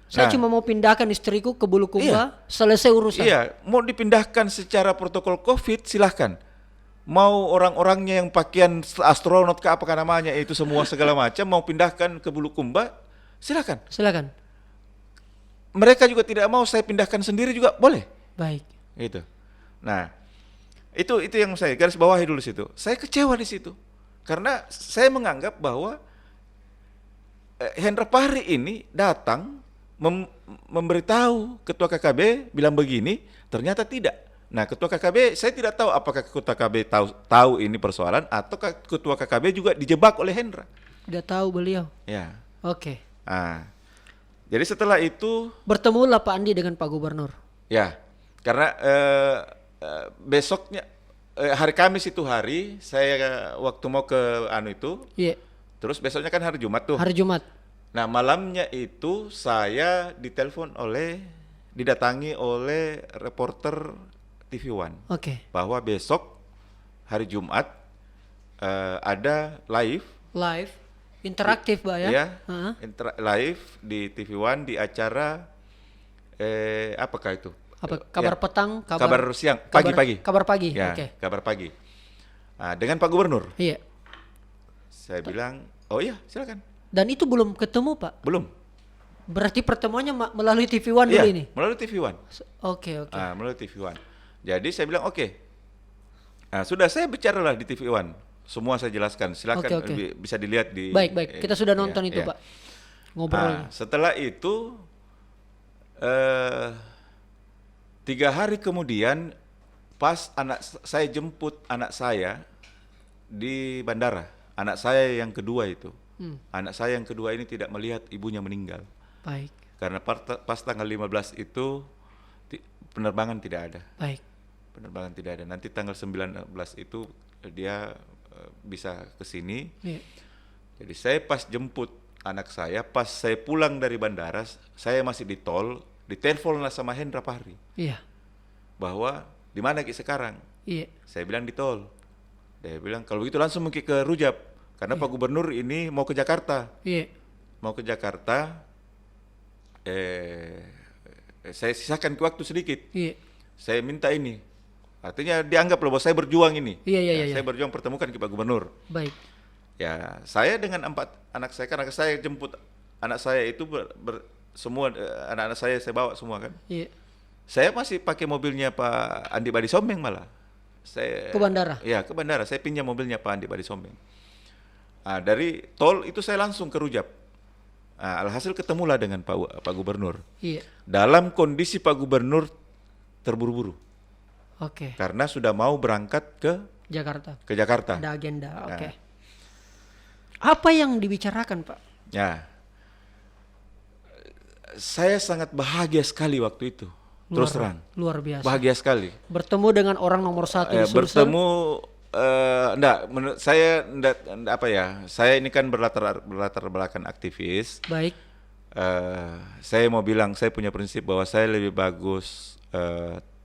Saya Nah, cuma mau pindahkan istriku ke Bulukumba, selesai urusan. Iya, mau dipindahkan secara protokol COVID silahkan. Mau orang-orangnya yang pakaian astronot ke apakah namanya itu semua segala macam mau pindahkan ke Bulukumba silahkan. Silakan. Mereka juga tidak mau saya pindahkan sendiri juga boleh. Baik. Gitu. Nah, itu yang saya garis bawahi dulu situ. Saya kecewa di situ. Karena saya menganggap bahwa Hendra Fahri ini datang memberitahu ketua KKB bilang begini, ternyata tidak. Nah, ketua KKB saya tidak tahu apakah ketua KKB tahu ini persoalan atau ketua KKB juga dijebak oleh Hendra. Udah tahu beliau. Ya. Oke. Nah, jadi setelah itu Bertemulah Pak Andi dengan Pak Gubernur. ya, karena besoknya hari Kamis itu hari saya waktu mau ke itu, Iya. terus besoknya kan hari Jumat tuh. Hari Jumat. Nah, malamnya itu saya didatangi oleh reporter TV One Oke. bahwa besok hari Jumat ada live Live. Interaktif, Pak ya? ya, Heeh. live di TV One di acara apakah itu? Apa kabar Ya, petang, kabar siang, pagi-pagi. Kabar pagi. Ya, Oke. kabar pagi. Nah, dengan Pak Gubernur. Iya. Saya bilang, "Oh iya, silakan." Dan itu belum ketemu, Pak. Belum. Berarti pertemuannya melalui TV One Iya, dulu ini. melalui TV One. Oke. Melalui TV One. Jadi saya bilang, "Oke." Nah, sudah saya bicaralah di TV One. Semua saya jelaskan. Silakan Oke. bisa dilihat di Baik. Kita sudah nonton itu, ya. Pak. Ngobrol. Nah, setelah itu 3 hari kemudian pas saya jemput anak saya di bandara, anak saya yang kedua itu, anak saya yang kedua ini tidak melihat ibunya meninggal Baik. karena pas tanggal 15 itu penerbangan tidak ada, Baik. nanti tanggal 19 itu dia bisa ke sini. Iya. Jadi saya pas jemput anak saya, pas saya pulang dari bandara, saya masih di tol, diteleponlah sama Hendra Fahri Iya. bahwa di mana Ki sekarang? Iya. Saya bilang di tol. Dia bilang kalau begitu langsung Ki ke Rujab karena Pak Gubernur ini mau ke Jakarta. Iya. Mau ke Jakarta. Saya sisakan waktu sedikit. Iya. Saya minta ini. Artinya dianggap loh bahwa saya berjuang ini. Iya. Saya berjuang pertemukan Ki Pak Gubernur. Baik. Ya, saya dengan 4 anak saya, karena saya jemput anak saya itu semua anak-anak saya bawa semua kan. Iya. Saya masih pakai mobilnya Pak Andi Badi Sombeng malah. Saya Ke bandara. Ya, ke bandara. Saya pinjam mobilnya Pak Andi Badi Sombeng. Dari tol itu saya langsung ke Rujak. Alhasil ketemulah dengan Pak Gubernur. Iya. Dalam kondisi Pak Gubernur terburu-buru Oke. karena sudah mau berangkat Jakarta. ke Jakarta. Ada agenda. Oke. Nah. Apa yang dibicarakan, Pak? Ya, saya sangat bahagia sekali waktu itu. Terus terang, Luar biasa. bahagia sekali. Bertemu dengan orang nomor satu di Sulsel. Bertemu, menurut saya enggak apa ya. Saya ini kan berlatar belakang aktivis. Baik. Saya mau bilang, saya punya prinsip bahwa saya lebih bagus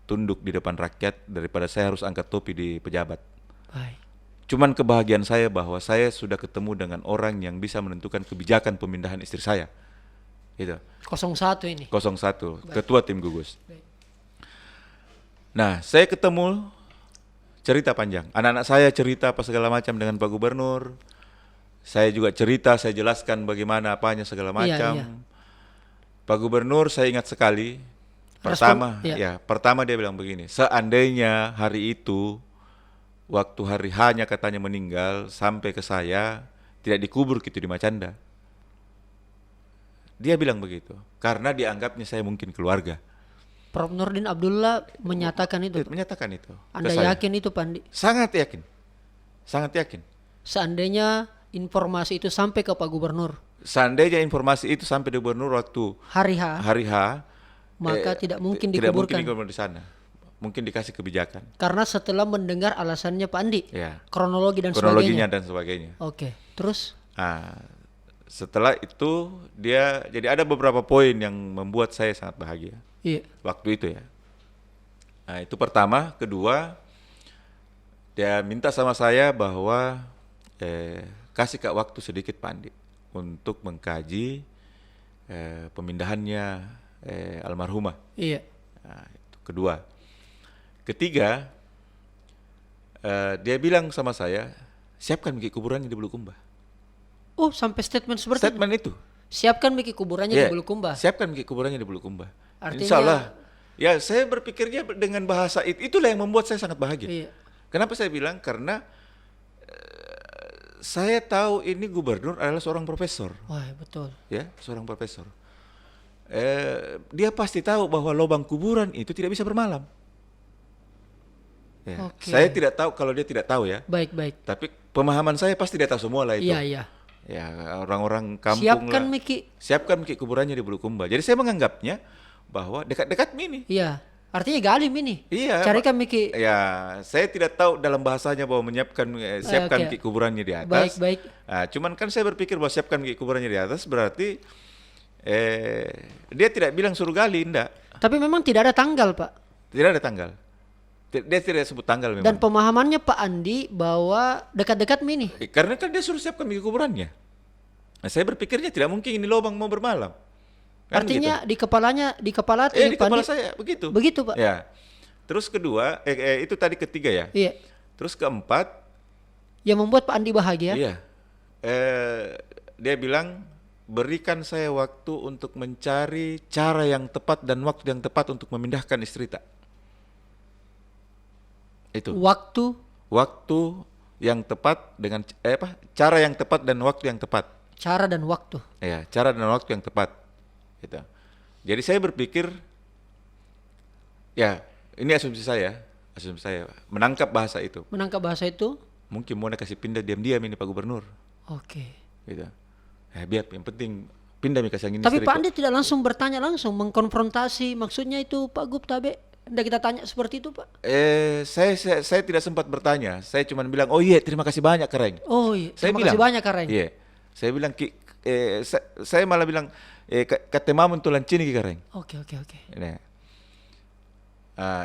tunduk di depan rakyat daripada saya harus angkat topi di pejabat. Baik. Cuman kebahagiaan saya bahwa saya sudah ketemu dengan orang yang bisa menentukan kebijakan pemindahan istri saya. Itu 01 ini. 01, ketua tim gugus. Baik. Nah, saya ketemu, cerita panjang. Anak-anak saya cerita apa segala macam dengan Pak Gubernur. Saya juga cerita, saya jelaskan bagaimana apanya segala macam. Iya. Pak Gubernur saya ingat sekali. Pertama dia bilang begini, seandainya hari itu waktu hari H-nya katanya meninggal sampai ke saya tidak dikubur gitu di Macanda. Dia bilang begitu karena dianggapnya saya mungkin keluarga. Prof. Nurdin Abdullah menyatakan itu. Menyatakan itu. Anda yakin itu, Pak Andi? Sangat yakin. Sangat yakin. Seandainya informasi itu sampai ke Pak Gubernur. Seandainya informasi itu sampai di Gubernur waktu Hari H. Maka tidak mungkin tidak dikuburkan. mungkin dikubur di sana. Mungkin dikasih kebijakan. Karena setelah mendengar alasannya Pak Andi. Ya. Kronologinya sebagainya. Dan sebagainya. Oke. Terus? Setelah itu dia jadi ada beberapa poin yang membuat saya sangat bahagia. Iya. Waktu itu ya. Nah, itu pertama. Kedua, dia minta sama saya bahwa kasih Kak waktu sedikit Pak Andi untuk mengkaji pemindahannya almarhumah. Iya. Nah, itu kedua. Ketiga, dia bilang sama saya, siapkan bikin kuburannya di Bulukumba. Oh, sampai statement seperti Statement itu. Siapkan bikin kuburannya di Bulukumba. Siapkan bikin kuburannya di Bulukumba. Artinya, Insya Allah. Ya, saya berpikirnya dengan bahasa itulah yang membuat saya sangat bahagia. Iya. Kenapa saya bilang? Karena saya tahu ini gubernur adalah seorang profesor. Wah, betul. Ya, seorang profesor. Dia pasti tahu bahwa lubang kuburan itu tidak bisa bermalam. Ya. Oke. Saya tidak tahu kalau dia tidak tahu ya. Baik. Tapi pemahaman saya pasti dia tahu semua lah itu. Iya. Ya, orang-orang kampung Siapkan lah. Siapkan Miki kuburannya di Bulukumba. Jadi saya menganggapnya bahwa dekat-dekat Mini. Iya. Artinya galim ini. Iya. Carikan Miki. Ya, saya tidak tahu dalam bahasanya bahwa menyiapkan siapkan Miki kuburannya di atas. Baik. Nah, cuman kan saya berpikir bahwa siapkan Miki kuburannya di atas berarti dia tidak bilang suruh gali, enggak. Tapi memang tidak ada tanggal, Pak. Tidak ada tanggal. Dia tidak sebut tanggal memang. Dan pemahamannya Pak Andi bahwa dekat-dekat Mini. Karena kan dia suruh siapkan Miki kuburannya. Nah, saya berpikirnya tidak mungkin ini lubang mau bermalam. Kan artinya gitu. di kepala di kepala saya begitu. Begitu, Pak. Ya. Terus kedua, itu tadi ketiga ya. Iya. Terus keempat, yang membuat Pak Andi bahagia. Iya. Dia bilang berikan saya waktu untuk mencari cara yang tepat dan waktu yang tepat untuk memindahkan istri tak. Itu. Waktu yang tepat dengan cara yang tepat dan waktu yang tepat. Cara dan waktu. Ya, cara dan waktu yang tepat. Gitu. Jadi saya berpikir, ya ini asumsi saya menangkap bahasa itu. Mungkin mau kasih pindah diam-diam ini Pak Gubernur. Oke. Gitu. Ya, biar yang penting pindah kasih angin. Tapi Pak Andi tidak langsung bertanya langsung, mengkonfrontasi, maksudnya itu Pak Gub Tabe. Tidak kita tanya seperti itu, Pak? Saya tidak sempat bertanya. Saya cuma bilang, oh iya terima kasih banyak Kareng. Oh iya, terima kasih banyak Kareng. Iya. Saya bilang, saya malah bilang, katemamun tulan cini Kareng. Oke. Nah,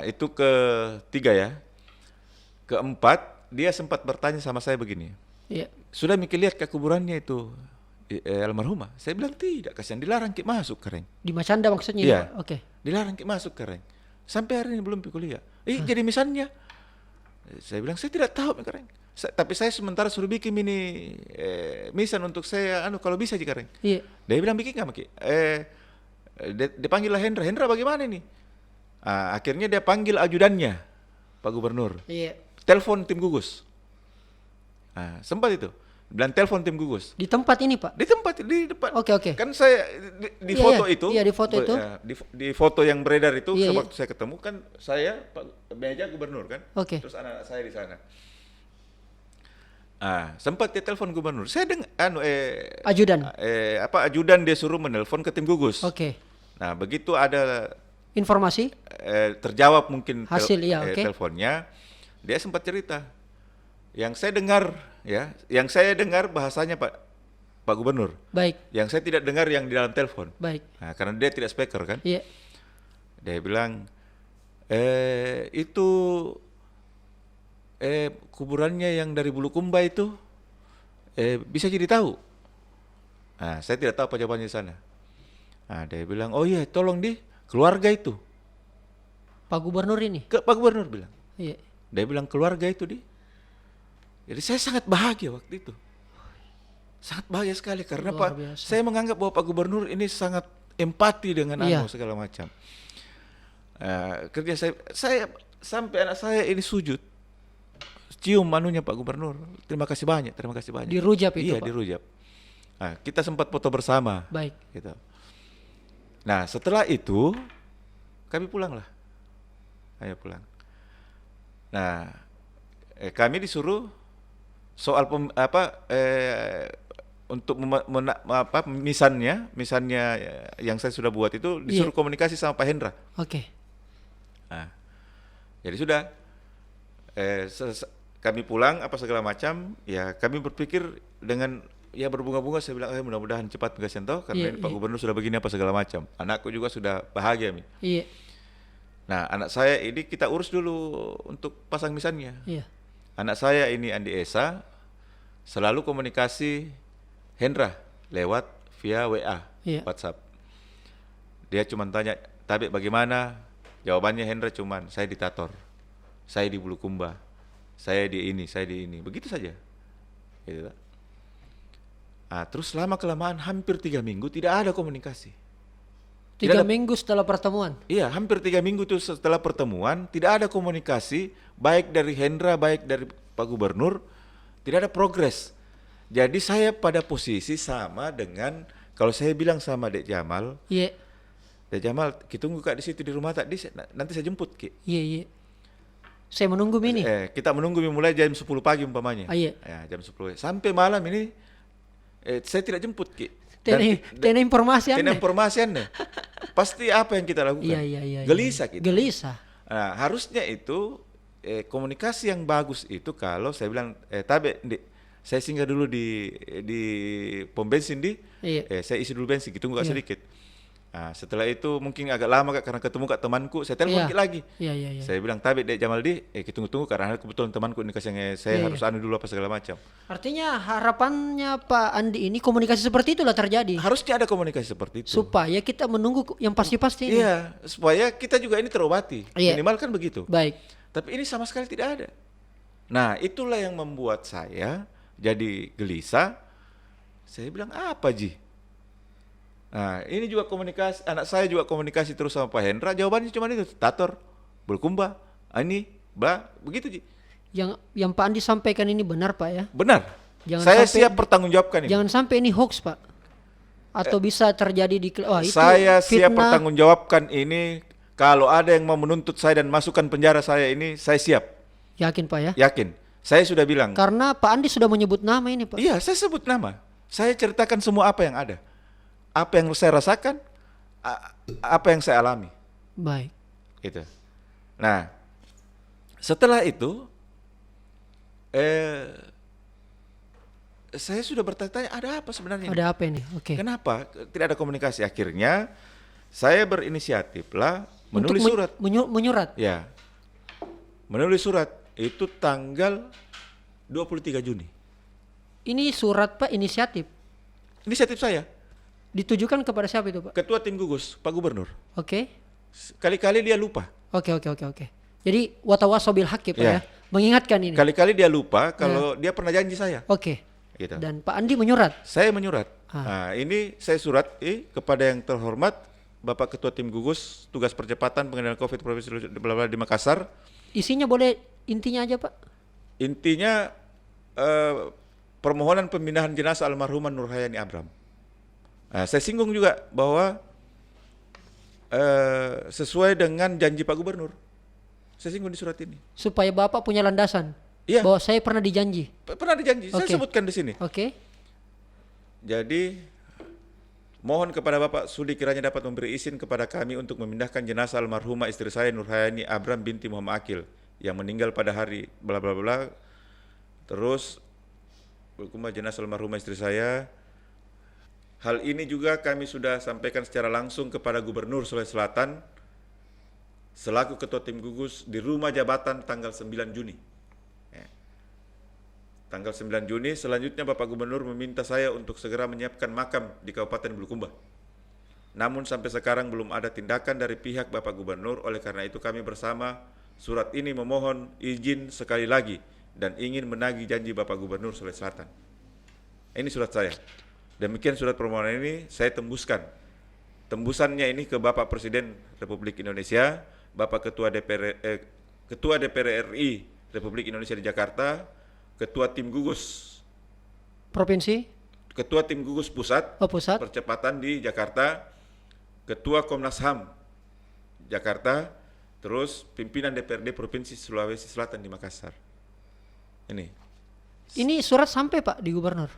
itu ketiga ya. Keempat, dia sempat bertanya sama saya begini. Iya. Sudah mikir lihat ke kuburannya itu almarhumah? Saya bilang tidak, kasihan dilarang Ki masuk Kareng. Di Macanda maksudnya? Iya. Oke. Dilarang Ki masuk Kareng. Sampai hari ini belum kuliah. Jadi misalnya, saya bilang saya tidak tahu Kareng. Tapi saya sementara suruh bikin ini misan untuk saya, kalau bisa aja Kareng. Iya. Dia bilang bikin nggak Ki? Dipanggil lah Hendra bagaimana nih? Akhirnya dia panggil ajudannya, Pak Gubernur. Iya. Telepon tim gugus. Sempat itu. Bilang telepon tim gugus. Di tempat ini, Pak? Di tempat, di depan. Oke. Kan saya di Iya, foto iya. itu. Iya, di foto itu. Di foto yang beredar itu, Iya, waktu saya ketemu kan saya meja gubernur kan. Oke. Terus anak-anak saya di sana. Sempat dia telepon gubernur. Saya dengar Ajudan. ajudan dia suruh menelpon ke tim gugus. Oke. Nah, begitu ada Informasi? terjawab mungkin Hasil, iya, oke. teleponnya, dia sempat cerita. Yang saya dengar bahasanya Pak Gubernur. Baik. Yang saya tidak dengar yang di dalam telepon. Baik. Karena dia tidak speaker kan. Iya. Dia bilang, itu kuburannya yang dari Bulukumba itu bisa jadi tahu. Saya tidak tahu apa jawabannya di sana. Dia bilang, oh iya, tolong keluarga itu. Pak Gubernur ini? Pak Gubernur bilang. Iya. Dia bilang keluarga itu Jadi saya sangat bahagia waktu itu. Sangat bahagia sekali karena Luar biasa. saya menganggap bahwa Pak Gubernur ini sangat empati dengan Iya. segala macam. Kerja saya sampai anak saya ini sujud. Cium manunya Pak Gubernur. Terima kasih banyak. Dirujap itu, Iya, Pak? dirujap. Kita sempat foto bersama. Baik. Gitu. Nah, setelah itu kami pulanglah. Ayo pulang. Nah, kami disuruh soal untuk misannya yang saya sudah buat itu disuruh komunikasi sama Pak Hendra. Oke. Jadi sudah kami pulang segala macam, ya kami berpikir dengan berbunga-bunga, saya bilang mudah-mudahan cepat Gasento karena Pak Gubernur sudah begini segala macam. Anakku juga sudah bahagia Mi. Iya. Nah, anak saya ini kita urus dulu untuk pasang misannya. Iya. Anak saya ini Andi Esa selalu komunikasi Hendra lewat via WA, WhatsApp. Dia cuma tanya, Tabe bagaimana? Jawabannya Hendra cuma, saya di Tator, saya di Bulukumba, saya di ini. Begitu saja. Gitu. Terus lama-kelamaan hampir 3 minggu tidak ada komunikasi. 3 minggu setelah pertemuan? Iya, hampir 3 minggu itu setelah pertemuan tidak ada komunikasi, baik dari Hendra, baik dari Pak Gubernur, tidak ada progres. Jadi saya pada posisi sama dengan kalau saya bilang sama Dek Jamal, Iya. Dek Jamal, kita tunggu Kak di situ di rumah tadi, nanti saya jemput Ki. Iya. Saya menunggu ini. Kita menunggu mulai jam 10 pagi umpamanya. Iya. Ya, jam 10. Sampai malam ini saya tidak jemput Ki. Tidak informasi Anda. Tidak informasi Anda. Pasti apa yang kita lakukan? Iya. Gelisah kita. Gelisah. Nah, harusnya itu komunikasi yang bagus itu kalau saya bilang Tabe, saya singgah dulu di pom bensin saya isi dulu bensin, tunggu sedikit. Nah, setelah itu mungkin agak lama Kak, karena ketemu Kak temanku, saya telepon lagi. Iya. Saya bilang Tabe Dek Jamal kita tunggu karena kebetulan temanku ini saya harus anu dulu segala macam. Artinya harapannya Pak Andi ini komunikasi seperti itulah terjadi. Harusnya ada komunikasi seperti itu. Supaya kita menunggu yang pasti-pasti ini. Iya, supaya kita juga ini terobati. Minimal kan begitu. Baik. Tapi ini sama sekali tidak ada. Nah, itulah yang membuat saya jadi gelisah. Saya bilang apa Ji? Nah, ini juga komunikasi, anak saya juga komunikasi terus sama Pak Hendra, jawabannya cuma itu, Tator, Bulukumba, begitu Ji. Yang Pak Andi sampaikan ini benar Pak ya? Benar. Saya siap pertanggungjawabkan ini. Jangan sampai ini hoax Pak. Atau bisa terjadi itu saya siap fitnah. pertanggungjawabkan ini. Kalau ada yang mau menuntut saya dan masukkan penjara saya ini, saya siap. Yakin Pak ya? Yakin. Saya sudah bilang. Karena Pak Andi sudah menyebut nama ini Pak. Iya, saya sebut nama. Saya ceritakan semua apa yang ada. Apa yang saya rasakan, apa yang saya alami. Baik. Gitu. Nah, setelah itu, saya sudah bertanya-tanya ada apa sebenarnya? Ada apa ini? Oke. Kenapa tidak ada komunikasi? Akhirnya saya berinisiatiflah menulis surat. Menyurat. Ya, menulis surat itu tanggal 23 Juni. Ini surat Pak inisiatif. Inisiatif saya. Ditujukan kepada siapa itu Pak? Ketua tim gugus, Pak Gubernur. Oke. Kali-kali dia lupa. Oke. Jadi watawasaw bil haqqi Pak ya. Mengingatkan ini. Kali-kali dia lupa kalau dia pernah janji saya. Oke. Gitu. Dan Pak Andi menyurat. Saya menyurat. Nah, ini saya surat kepada yang terhormat Bapak Ketua Tim Gugus Tugas Percepatan Pengendalian COVID Provinsi bla bla di Makassar. Isinya boleh intinya aja Pak. Intinya permohonan pemindahan jenazah almarhumah Nurhayani Abram. Nah, saya singgung juga bahwa sesuai dengan janji Pak Gubernur. Saya singgung di surat ini. Supaya Bapak punya landasan. Iya. Bahwa saya pernah dijanji. Pernah dijanji, saya Oke. sebutkan di sini. Oke. Jadi mohon kepada Bapak Sudi kiranya dapat memberi izin kepada kami untuk memindahkan jenazah almarhumah istri saya Nurhayani Abram binti Muhammad Akil yang meninggal pada hari bla bla bla. Terus jenazah almarhumah istri saya. Hal ini juga kami sudah sampaikan secara langsung kepada Gubernur Sulawesi Selatan selaku Ketua Tim Gugus di rumah jabatan tanggal 9 Juni. Tanggal 9 Juni selanjutnya Bapak Gubernur meminta saya untuk segera menyiapkan makam di Kabupaten Bulukumba. Namun sampai sekarang belum ada tindakan dari pihak Bapak Gubernur, oleh karena itu kami bersama surat ini memohon izin sekali lagi dan ingin menagih janji Bapak Gubernur Sulawesi Selatan. Ini surat saya. Demikian surat permohonan ini saya tembuskan. Tembusannya ini ke Bapak Presiden Republik Indonesia, Bapak Ketua DPR RI Republik Indonesia di Jakarta, Ketua Tim Gugus Provinsi? Ketua Tim Gugus Pusat, Pusat. Percepatan di Jakarta, Ketua Komnas HAM Jakarta, terus pimpinan DPRD Provinsi Sulawesi Selatan di Makassar. Ini surat sampai Pak di Gubernur.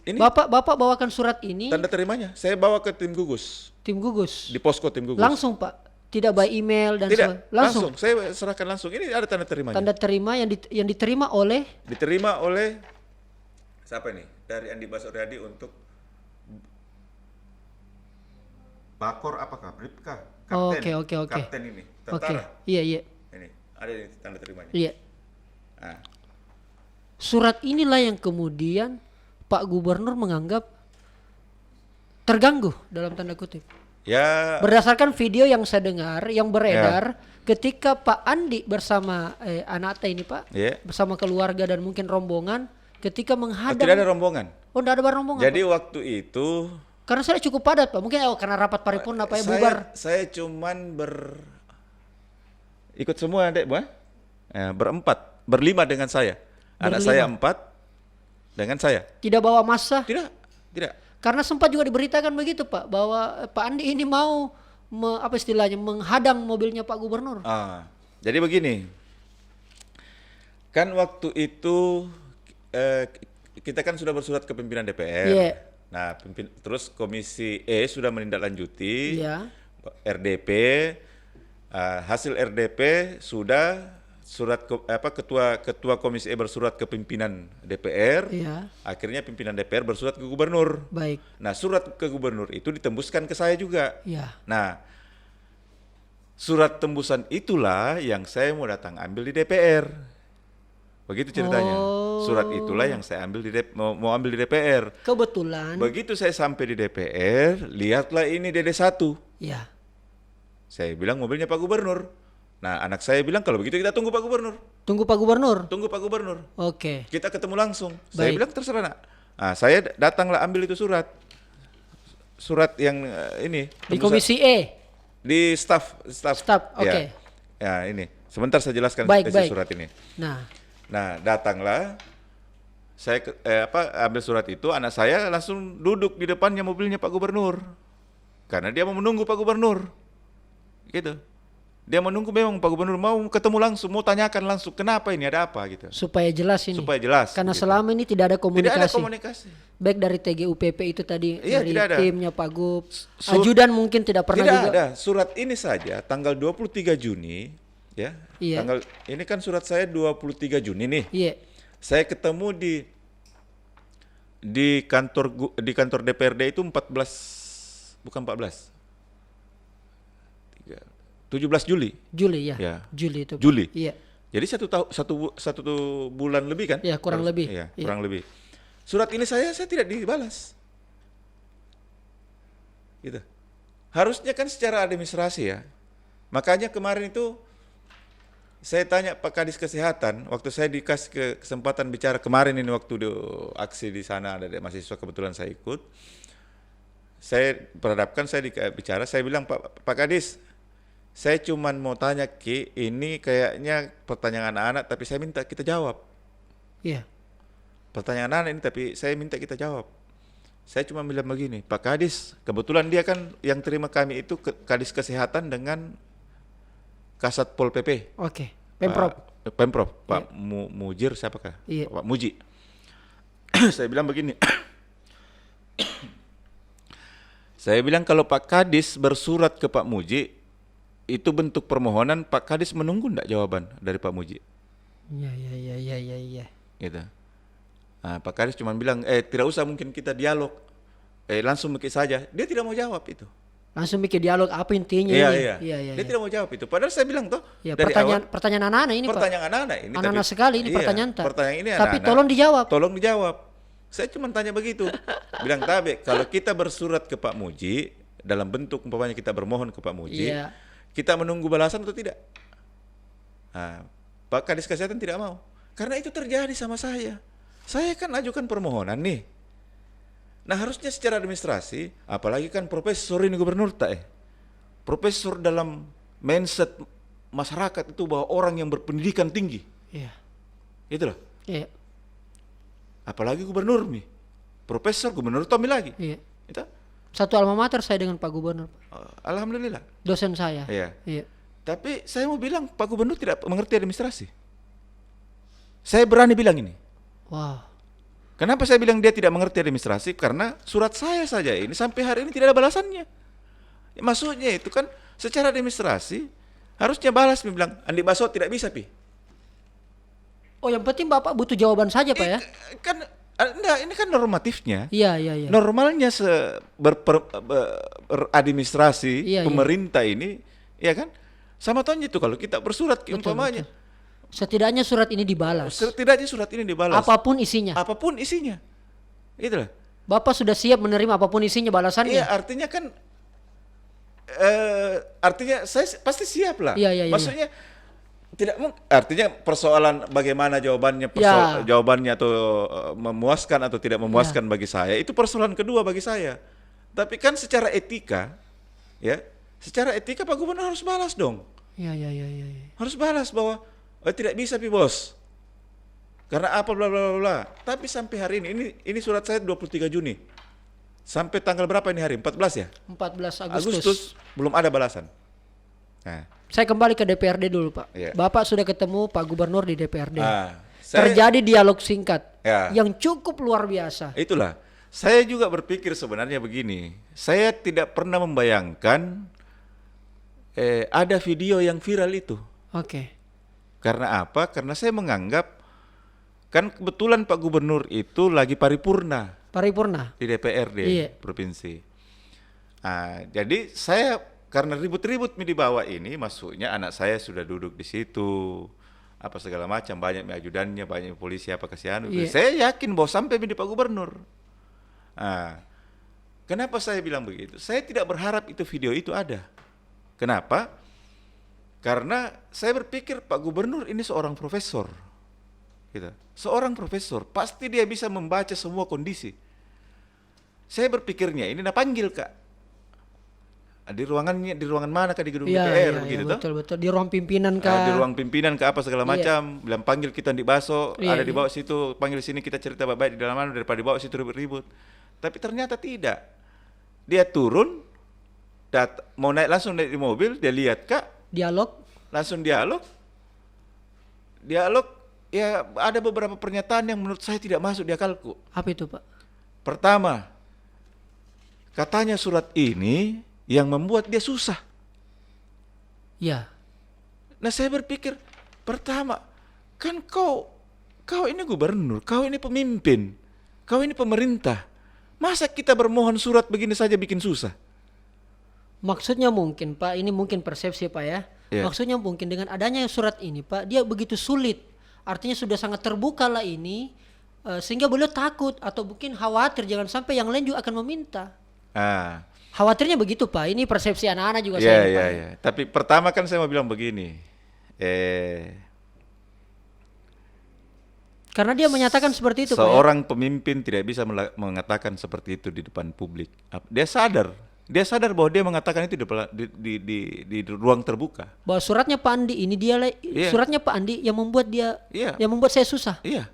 Ini Bapak bawakan surat ini. tanda terimanya. Saya bawa ke tim gugus. Tim gugus. Di posko tim gugus. Langsung Pak. Tidak by email dan Tidak, langsung. Saya serahkan langsung. Ini ada tanda terimanya. Tanda terima yang diterima oleh Diterima oleh siapa ini? Dari Andi Basoryadi untuk Bakor apakah? Bribka? Kapten. Oke. Kapten ini. Oke. Tentara. Iya. Ini ada ini tanda terimanya. Iya. Nah, Surat inilah yang kemudian Pak Gubernur menganggap terganggu dalam tanda kutip. ya Berdasarkan video yang saya dengar yang beredar ketika Pak Andi bersama Anata ini Pak, ya. bersama keluarga dan mungkin rombongan ketika menghadang. Tidak ada rombongan. Oh, tidak ada rombongan. Jadi Pak? waktu itu Karena saya cukup padat Pak. Mungkin karena rapat paripurna Pak ya bubar. Saya cuman ikut semua Dek, Bu. Berlima dengan saya. Anak saya 4 dengan saya. Tidak bawa massa. Tidak. Karena sempat juga diberitakan begitu Pak, bahwa Pak Andi ini mau menghadang mobilnya Pak Gubernur. Jadi begini, kan waktu itu kita kan sudah bersurat ke pimpinan DPR. Iya. Nah, terus Komisi E sudah menindaklanjuti Iya. RDP. Hasil RDP sudah ketua Komisi E bersurat ke pimpinan DPR. Iya. Akhirnya pimpinan DPR bersurat ke gubernur. Baik. Nah, surat ke gubernur itu ditembuskan ke saya juga. Iya. Nah, surat tembusan itulah yang saya mau datang ambil di DPR. Begitu ceritanya. Surat itulah yang saya ambil mau ambil di DPR. Kebetulan. Begitu saya sampai di DPR, lihatlah ini DD1. Iya. Saya bilang mobilnya Pak Gubernur. Nah, anak saya bilang kalau begitu kita tunggu Pak Gubernur. Tunggu Pak Gubernur. Tunggu Pak Gubernur. Oke. Kita ketemu langsung. Saya Baik. bilang terserah nak. Nah, saya datanglah ambil itu surat. Surat yang ini. Di tembusan. Komisi E. Di staf. Oke. Ya, ini. Sebentar saya jelaskan Baik. surat ini. Nah, Datanglah. Saya ambil surat itu, anak saya langsung duduk di depannya mobilnya Pak Gubernur. Karena dia mau menunggu Pak Gubernur. Gitu. Dia menunggu memang Pak Gubernur mau ketemu langsung, mau tanyakan langsung kenapa ini, ada apa gitu. supaya jelas ini. Supaya jelas. Karena gitu. selama ini tidak ada komunikasi. Tidak ada komunikasi. Baik dari TGUPP itu tadi, Iya, dari tidak ada. timnya Pak Gub, ajudan mungkin tidak pernah Tidak juga. ada. Surat ini saja tanggal 23 Juni ya. Iya. Ini kan surat saya 23 Juni nih. Iya. Saya ketemu di kantor DPRD itu 17 Juli. Juli ya. Ya. Juli itu. Pak. Juli. Iya. Jadi satu bulan lebih kan? Ya, kurang lebih. Iya, Iya. kurang lebih. Surat ini saya tidak dibalas. Gitu. Harusnya kan secara administrasi ya. Makanya kemarin itu saya tanya Pak Kadis Kesehatan, waktu saya dikasih kesempatan bicara kemarin ini waktu aksi di sana ada mahasiswa kebetulan saya ikut. saya berhadapkan, saya bicara, saya bilang Pak Kadis, saya cuman mau tanya Ki, ini kayaknya pertanyaan anak-anak tapi saya minta kita jawab. Iya. Pertanyaan anak ini tapi saya minta kita jawab. Saya cuma bilang begini, Pak Kadis, kebetulan dia kan yang terima kami itu Kadis Kesehatan dengan Kasat Pol PP. Oke. Pemprov. Pemprov, Pak Mujir siapakah? Iya. Pak Muji. Saya bilang begini. Saya bilang kalau Pak Kadis bersurat ke Pak Muji, itu bentuk permohonan, Pak Kadis menunggu enggak jawaban dari Pak Muji? Iya. Gitu. Nah, Pak Kadis cuma bilang, tidak usah mungkin kita dialog, langsung bikin saja. Dia tidak mau jawab itu. Langsung bikin dialog apa intinya Iya. ini? Dia tidak mau jawab itu. Padahal saya bilang toh, Ya, dari pertanyaan anak-anak ini, Pak. pertanyaan anak-anak ini. Anak-anak sekali ini iya, pertanyaan. Pertanyaan ini Tapi anak-anak. tolong dijawab. Tolong dijawab. Saya cuma tanya begitu. Bilang Tabe, kalau kita bersurat ke Pak Muji dalam bentuk umpamanya kita bermohon ke Pak Muji, Iya. kita menunggu balasan atau tidak? Nah, Pak Kadis Kesehatan tidak mau. Karena itu terjadi sama saya. Saya kan ajukan permohonan nih. Nah, harusnya secara administrasi, apalagi kan profesor ini gubernur profesor dalam mindset masyarakat itu bahwa orang yang berpendidikan tinggi. Iya. Itulah. Iya. Apalagi gubernur nih. Profesor gubernur Tommy lagi. Iya. Itu Satu alma mater saya dengan Pak Gubernur. alhamdulillah. Dosen saya. Iya. Iya. Tapi saya mau bilang Pak Gubernur tidak mengerti administrasi. Saya berani bilang ini. Wow. Kenapa saya bilang dia tidak mengerti administrasi? Karena surat saya saja ini sampai hari ini tidak ada balasannya. Ya, maksudnya itu kan secara administrasi harusnya balas, bilang Andi Baso tidak bisa Oh, yang penting Bapak butuh jawaban saja, Pak ya? Kan enggak, ini kan normatifnya. Iya. Normalnya beradministrasi Iya. pemerintah ini, ya kan? Sama tonya itu kalau kita bersurat umpamanya. Setidaknya surat ini dibalas. Setidaknya surat ini dibalas. Apapun isinya. Apapun isinya. Itulah. Bapak sudah siap menerima apapun isinya balasannya. Iya, artinya kan artinya saya pasti siap lah. Iya. Maksudnya tidak artinya persoalan bagaimana jawabannya jawabannya atau memuaskan atau tidak memuaskan bagi saya itu persoalan kedua bagi saya. Tapi kan secara etika ya, secara etika Pak Gubernur harus balas dong. Iya. Harus balas bahwa tidak bisa bos. Karena apa bla bla bla. Tapi sampai hari ini surat saya 23 Juni. Sampai tanggal berapa ini hari? 14 ya? 14 Agustus. Agustus belum ada balasan. Nah, Saya kembali ke DPRD dulu, Pak. Iya. Bapak sudah ketemu Pak Gubernur di DPRD. Saya- Terjadi dialog singkat Ya. yang cukup luar biasa. Itulah. Saya juga berpikir sebenarnya begini. Saya tidak pernah membayangkan ada video yang viral itu. Oke. Karena apa? Karena saya menganggap kan kebetulan Pak Gubernur itu lagi paripurna Paripurna. di DPRD Iya. provinsi. Jadi saya karena ribut-ribut di bawah ini, maksudnya anak saya sudah duduk di situ, apa segala macam, banyak ajudannya, banyak polisi apa kasihan. Iya. Saya yakin bahwa sampai di Pak Gubernur. Kenapa saya bilang begitu? Saya tidak berharap itu video itu ada. Kenapa? Karena saya berpikir Pak Gubernur ini seorang profesor. Gitu. Seorang profesor, pasti dia bisa membaca semua kondisi. Saya berpikirnya ini panggil Kak. Di ruangan mana Kak, di gedung DPR begitu toh? Betul. Di ruang pimpinan Di Kak. ruang pimpinan ke apa segala macam, bilang panggil kita di Baso, Iya, ada di bawah situ, panggil sini kita cerita baik-baik di dalam mana daripada di bawah situ ribut-ribut. Tapi ternyata tidak. Dia turun, mau naik langsung naik di mobil, dia lihat Kak, Dialog. langsung dialog, ya ada beberapa pernyataan yang menurut saya tidak masuk di akalku. Apa itu, Pak? Pertama, katanya surat ini yang membuat dia susah. Ya. Nah saya berpikir, pertama, kan kau ini gubernur, kau ini pemimpin, kau ini pemerintah. Masa kita bermohon surat begini saja bikin susah? Maksudnya mungkin, Pak, ini mungkin persepsi, Pak ya. Iya. Maksudnya mungkin dengan adanya surat ini, Pak, dia begitu sulit. Artinya sudah sangat terbuka lah ini, sehingga beliau takut atau mungkin khawatir jangan sampai yang lain juga akan meminta. Khawatirnya begitu, Pak. Ini persepsi anak-anak juga saya. Iya. Tapi pertama kan saya mau bilang begini, Karena dia menyatakan seperti itu, Pak. Ya? Seorang pemimpin tidak bisa mengatakan seperti itu di depan publik. Dia sadar bahwa dia mengatakan itu di ruang terbuka. Bahwa suratnya Pak Andi ini suratnya Pak Andi yang membuat yang membuat saya susah. Iya.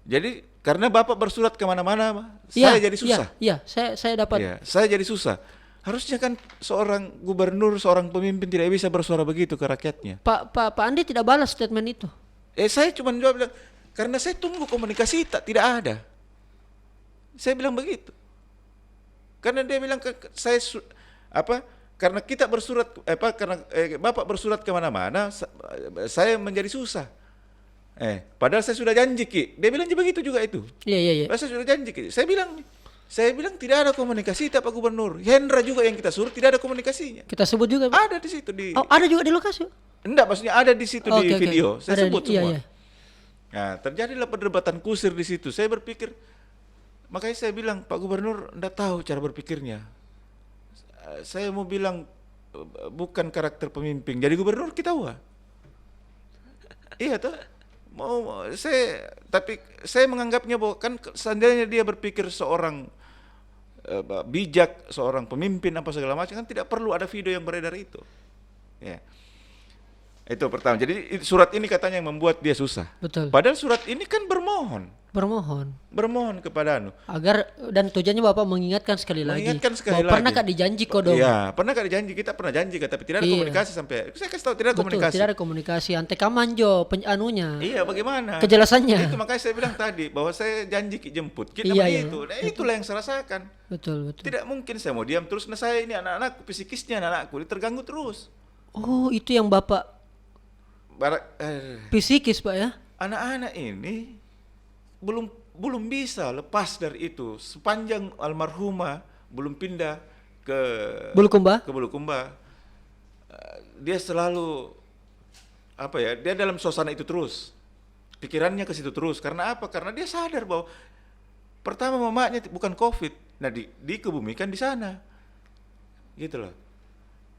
Jadi karena Bapak bersurat kemana-mana, saya jadi susah. Iya, saya dapat. Iya, saya jadi susah. Harusnya kan seorang gubernur, seorang pemimpin tidak bisa bersuara begitu ke rakyatnya. Pak Andi tidak balas statement itu. Saya cuma jawab bilang, karena saya tunggu komunikasi tidak ada. Saya bilang begitu. Karena dia bilang karena kita bersurat karena Bapak bersurat kemana-mana, saya menjadi susah. Padahal saya sudah janji, Ki. Dia bilang begitu juga itu. Iya. Padahal saya sudah janji, Ki. Saya bilang tidak ada komunikasi Pak Gubernur. Hendra juga yang kita suruh tidak ada komunikasinya. Kita sebut juga. Ada di situ ada juga di lokasi. Enggak, maksudnya ada di situ di video. Saya sebut semua. Iya. Nah, terjadilah perdebatan kusir di situ. Saya berpikir, makanya saya bilang Pak Gubernur enggak tahu cara berpikirnya. Saya mau bilang bukan karakter pemimpin. Jadi gubernur kita iya toh. Tapi saya menganggapnya bahwa kan seandainya dia berpikir seorang bijak, seorang pemimpin apa segala macam, kan tidak perlu ada video yang beredar itu. Ya. Itu pertama. Jadi surat ini katanya yang membuat dia susah. Betul. Padahal surat ini kan bermohon kepada agar, dan tujuannya Bapak mengingatkan sekali lagi. Pernah Kak dijanji kok dong. Iya, pernah Kak dijanji, kita pernah janji tapi tidak ada komunikasi sampai. Saya kasih tahu tidak ada komunikasi. Tidak ada komunikasi. Antekamanjo anunya. Iya, bagaimana? Kejelasannya. Itu makanya saya bilang tadi bahwa saya janji jemput. Kita begitu. Nah, itulah yang saya rasakan. Betul. Tidak mungkin saya mau diam terus. Nah, saya ini anak-anakku, psikisnya anak-anakku terganggu terus. Oh, itu yang Bapak psikis, Pak, ya? Anak-anak ini belum bisa lepas dari itu sepanjang almarhumah belum pindah ke Bulukumba. Dia selalu dia dalam suasana itu terus, pikirannya ke situ terus. Karena apa? Karena dia sadar bahwa pertama mamanya bukan COVID, nah dikebumikan di sana, gitu loh.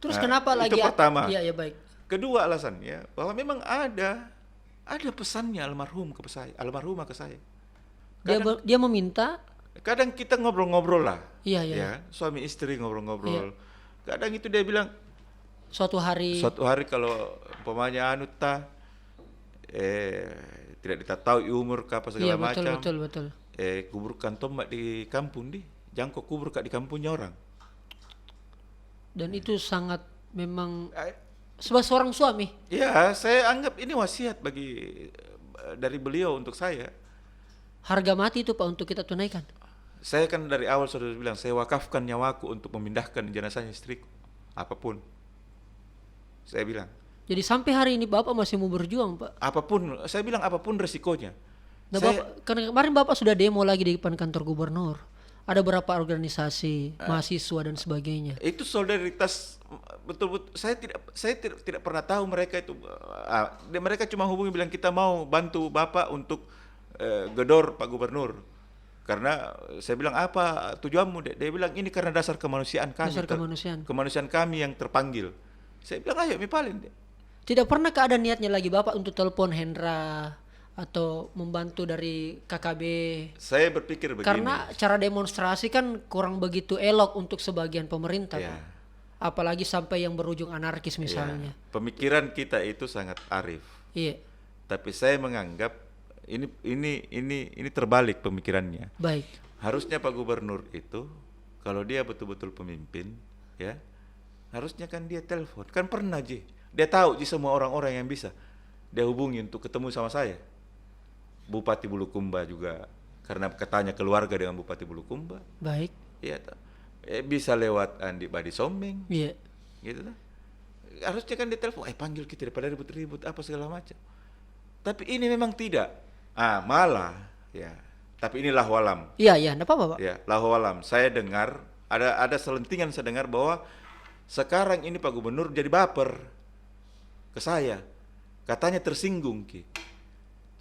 Terus kenapa lagi? Itu pertama. Iya, baik. Kedua alasannya bahwa memang ada pesannya almarhumah ke saya. Dia meminta. Kadang kita ngobrol-ngobrol lah. Iya. Ya, suami istri ngobrol-ngobrol. Iya. Kadang itu dia bilang suatu hari kalau umpamanya tidak ditahu umur apa segala macam. Betul. Kuburkan tombak di kampung jangkau kubur di kampungnya orang. Dan itu sangat memang sebagai seorang suami. Ya, saya anggap ini wasiat dari beliau untuk saya. Harga mati itu Pak untuk kita tunaikan. Saya kan dari awal sudah bilang saya wakafkan nyawaku untuk memindahkan jenazahnya istriku, apapun. Saya bilang. Jadi sampai hari ini Bapak masih mau berjuang, Pak? Apapun, saya bilang apapun resikonya. Nah, karena kemarin Bapak sudah demo lagi di depan kantor gubernur. Ada beberapa organisasi, mahasiswa dan sebagainya. Itu solidaritas betul-betul. Saya tidak pernah tahu mereka itu. Mereka cuma hubungi bilang kita mau bantu Bapak untuk gedor Pak Gubernur. Karena saya bilang apa tujuanmu? Dia bilang ini karena dasar kemanusiaan kami. Kemanusiaan kami yang terpanggil. Saya bilang ayo mipalin. Tidak pernah ada niatnya lagi Bapak untuk telepon Hendra atau membantu dari KKB? Saya berpikir begini. Karena cara demonstrasi kan kurang begitu elok untuk sebagian pemerintah, ya. Pak. Apalagi sampai yang berujung anarkis misalnya. Ya. Pemikiran kita itu sangat arif. Iya. Tapi saya menganggap ini terbalik pemikirannya. Baik. Harusnya Pak Gubernur itu kalau dia betul-betul pemimpin, ya, harusnya kan dia telepon. Kan pernah dia tahu semua orang-orang yang bisa dia hubungi untuk ketemu sama saya. Bupati Bulukumba juga, karena katanya keluarga dengan Bupati Bulukumba. Baik. Iya, bisa lewat Andi Badi Sombeng. Iya. Gitu lah. Harusnya kan ditelepon, panggil kita daripada ribut-ribut apa segala macam. Tapi ini memang tidak. Malah, ya. Tapi ini lahu alam. Iya, enggak apa-apa, Pak. Ya, lahu alam. Saya dengar ada selentingan saya dengar bahwa sekarang ini Pak Gubernur jadi baper ke saya. Katanya tersinggung, Ki.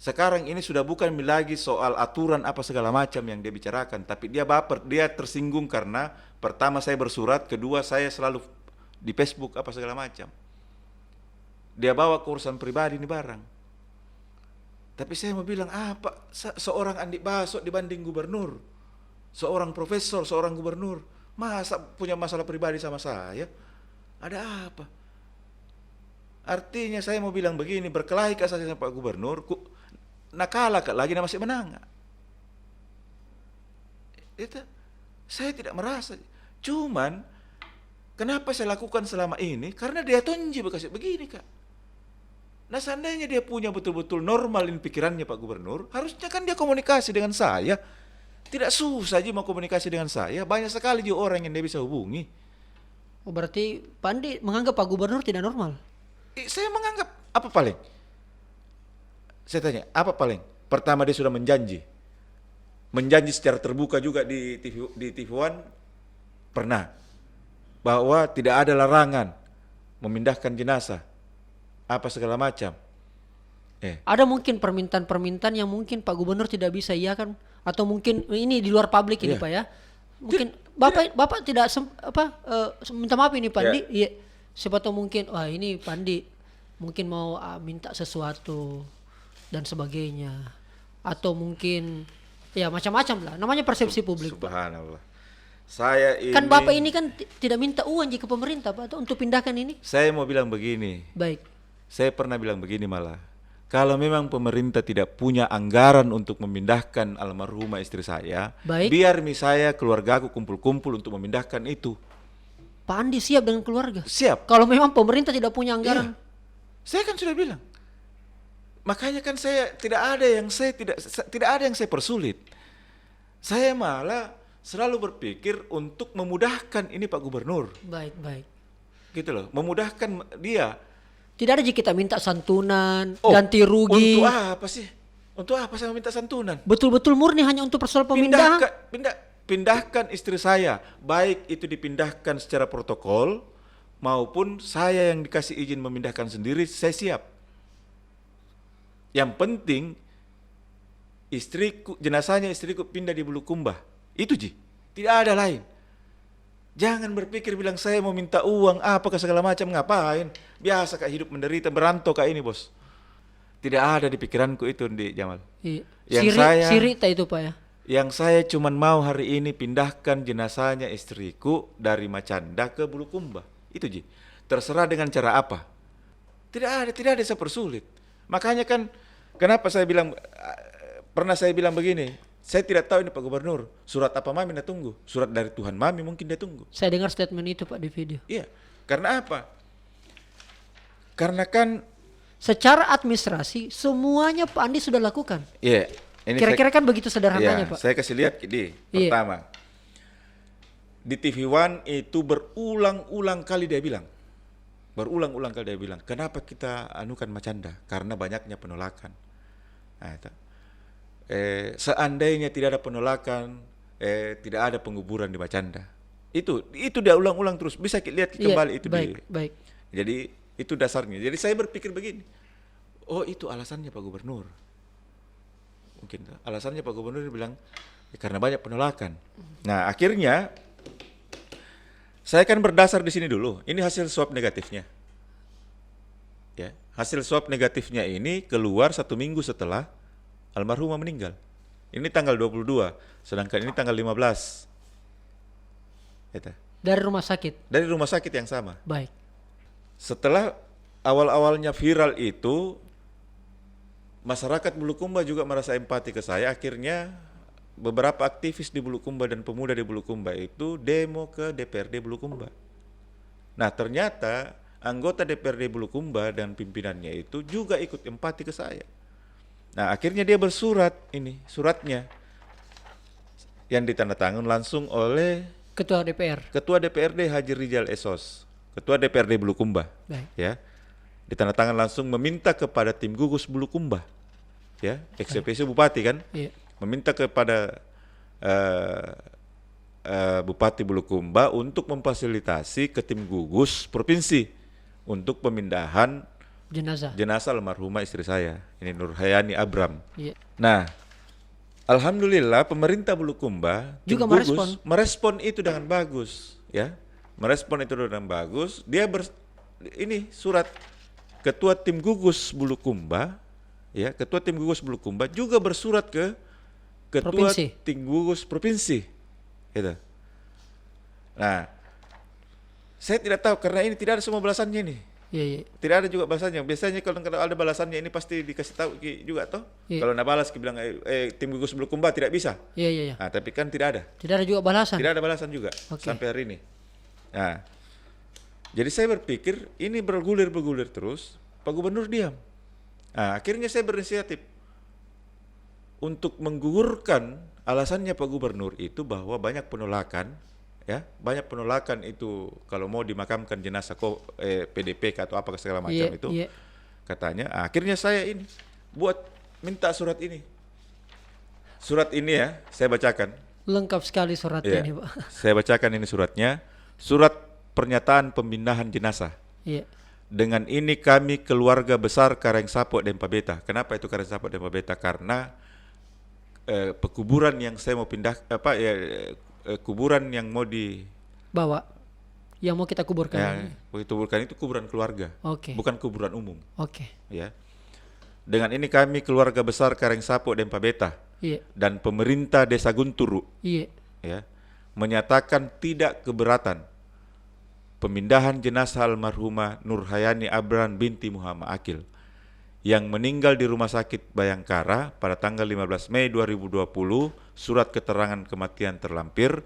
Sekarang ini sudah bukan lagi soal aturan apa segala macam yang dia bicarakan, tapi dia baper, dia tersinggung karena pertama saya bersurat, kedua saya selalu di Facebook apa segala macam. Dia bawa ke urusan pribadi ini barang. Tapi saya mau bilang apa? Seorang Andi Baso dibanding gubernur, seorang profesor, seorang gubernur, masa punya masalah pribadi sama saya? Ada apa? Artinya saya mau bilang begini, berkelahi kah saya sama Pak Gubernur, nakala kah lagi masih menang. Itu saya tidak merasa. Cuman kenapa saya lakukan selama ini? Karena dia tonji bekasih begini, Kak. Nah, seandainya dia punya betul-betul normalin pikirannya Pak Gubernur, harusnya kan dia komunikasi dengan saya. Tidak susah aja mau komunikasi dengan saya. Banyak sekali juga orang yang dia bisa hubungi. Oh, berarti Pak Andi menganggap Pak Gubernur tidak normal? Saya menganggap apa paling? Saya tanya, apa paling? Pertama dia sudah menjanji. Menjanji secara terbuka juga di TV One pernah bahwa tidak ada larangan memindahkan jenazah apa segala macam. Ada mungkin permintaan-permintaan yang mungkin Pak Gubernur tidak bisa iakan, atau mungkin ini di luar publik ini, Iya. Pak ya. Mungkin Bapak tidak minta maaf ini Pak Andi. Iya. Siapa tahu mungkin ini Pak Andi mungkin mau minta sesuatu dan sebagainya, atau mungkin ya macam-macam lah. Namanya persepsi publik, Pak. Subhanallah. Saya ini Kan Bapak ini kan tidak minta uang jika pemerintah, Pak, atau untuk pindahkan ini. Saya mau bilang begini. Baik. Saya pernah bilang begini malah. Kalau memang pemerintah tidak punya anggaran untuk memindahkan almarhumah istri saya, Baik. biar saya keluargaku kumpul-kumpul untuk memindahkan itu. Pak Andi siap dengan keluarga. Siap. Kalau memang pemerintah tidak punya anggaran. Iya. Saya kan sudah bilang. Makanya kan saya tidak ada yang saya persulit. Saya malah selalu berpikir untuk memudahkan ini Pak Gubernur. Baik, baik. Gitu loh, memudahkan dia. Tidak ada jika kita minta santunan, ganti rugi. Untuk apa sih? Untuk apa saya meminta santunan? Betul-betul murni hanya untuk persoalan pemindahan. Pindahkan istri saya, baik itu dipindahkan secara protokol maupun saya yang dikasih izin memindahkan sendiri, saya siap. Yang penting jenazahnya istriku pindah di Bulukumba. Itu Ji, tidak ada lain. Jangan berpikir bilang saya mau minta uang, apakah segala macam, ngapain? Biasa Kak hidup menderita, berantau Kak ini bos. Tidak ada di pikiranku itu di Jamal. Iya. Yang Sirita itu Pak ya. Yang saya cuman mau hari ini pindahkan jenazahnya istriku dari Macanda ke Bulukumba. Itu Ji. Terserah dengan cara apa. Tidak ada yang saya persulit. Makanya kan kenapa saya bilang, pernah saya bilang begini, saya tidak tahu ini Pak Gubernur, surat apa Mami dia tunggu? Surat dari Tuhan Mami mungkin dia tunggu. Saya dengar statement itu Pak di video. Iya, karena apa? Karena kan secara administrasi semuanya Pak Andi sudah lakukan. Iya. Kira-kira kan begitu sederhananya iya, Pak. Saya kasih lihat ini. Pertama, di TV One itu berulang-ulang kali dia bilang, kenapa kita anukan Macanda? Karena banyaknya penolakan. Nah, itu. Seandainya tidak ada penolakan, tidak ada penguburan di Macanda. Itu dia ulang-ulang terus. Bisa lihat kembali itu baik. Jadi itu dasarnya. Jadi saya berpikir begini. Oh, itu alasannya Pak Gubernur. Mungkin alasannya Pak Gubernur bilang karena banyak penolakan. Nah, akhirnya saya kan berdasar di sini dulu. Ini hasil swab negatifnya. Ya, hasil swab negatifnya ini keluar 1 minggu setelah almarhumah meninggal. Ini tanggal 22, sedangkan ini tanggal 15. Dari rumah sakit? Dari rumah sakit yang sama. Baik. Setelah awal-awalnya viral itu, masyarakat Bulukumba juga merasa empati ke saya. Akhirnya beberapa aktivis di Bulukumba dan pemuda di Bulukumba itu demo ke DPRD Bulukumba. Nah, ternyata anggota DPRD Bulukumba dan pimpinannya itu juga ikut empati ke saya. Nah, akhirnya dia bersurat, suratnya yang ditandatangan langsung oleh Ketua DPRD Haji Rizal Esos, Ketua DPRD Bulukumba. Baik. Ya, ditandatangan langsung meminta kepada tim gugus Bulukumba, ya, eksekusi Bupati kan, iya, meminta kepada Bupati Bulukumba untuk memfasilitasi ke tim gugus provinsi untuk pemindahan jenazah almarhumah istri saya, ini Nurhayani Abram. Iya. Nah, alhamdulillah pemerintah Bulukumba juga merespon itu dengan bagus, ya. Merespon itu dengan bagus. Dia ini surat Ketua Tim Gugus Bulukumba ya, ketua tim gugus Bulukumba juga bersurat ke ketua Provinsi. tim gugus provinsi, gitu. Nah, saya tidak tahu karena ini tidak ada semua balasannya ini. Iya, iya. Tidak ada juga balasannya. Biasanya kalau ada balasannya ini pasti dikasih tahu juga toh. Iya. Kalau nak balas bilang tim gugus Bulukumba tidak bisa. Iya, iya, iya. Nah, tapi kan tidak ada. Tidak ada juga balasan. Tidak ada balasan juga Oke. sampai hari ini. Nah, jadi saya berpikir ini bergulir terus, Pak Gubernur diam. Nah, akhirnya saya berinisiatif untuk menggugurkan alasannya Pak Gubernur itu bahwa banyak penolakan, ya, banyak penolakan itu kalau mau dimakamkan jenazah PDP atau apa segala macam Iya, itu. iya. Katanya, akhirnya saya ini minta surat ini. Surat ini ya, saya bacakan. Lengkap sekali suratnya Iya. nih, Pak. Saya bacakan ini suratnya. Surat pernyataan pemindahan jenazah. Iya. Dengan ini kami keluarga besar Karangsapo dan Pabeta. Kenapa itu Karangsapo dan Pabeta? Karena pekuburan yang saya mau pindah kuburan yang mau Bawa. Yang mau kita kuburkan. dikuburkan itu kuburan keluarga, Oke. bukan kuburan umum, Oke. ya. Dengan ini kami keluarga besar Karangsapo dan Pabeta Iya. dan pemerintah Desa Gunturu, Iya. ya, menyatakan tidak keberatan pemindahan jenazah almarhumah Nurhayani Abran binti Muhammad Akil yang meninggal di Rumah Sakit Bayangkara pada tanggal 15 Mei 2020, surat keterangan kematian terlampir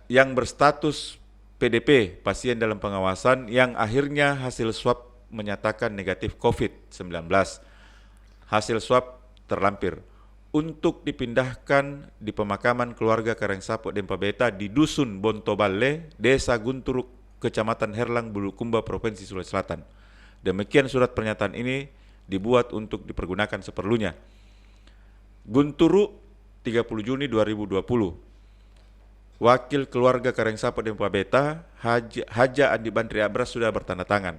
yang berstatus PDP, pasien dalam pengawasan, yang akhirnya hasil swab menyatakan negatif COVID-19. Hasil swab terlampir untuk dipindahkan di pemakaman keluarga Karangsapo dan Pabeta di Dusun Bontoballe, Desa Gunturu, Kecamatan Herlang, Bulukumba, Provinsi Sulawesi Selatan. Demikian surat pernyataan ini dibuat untuk dipergunakan seperlunya. Gunturu, 30 Juni 2020. Wakil keluarga Karangsapo dan Pabeta, Haja Andi Bandri Abras sudah bertanda tangan.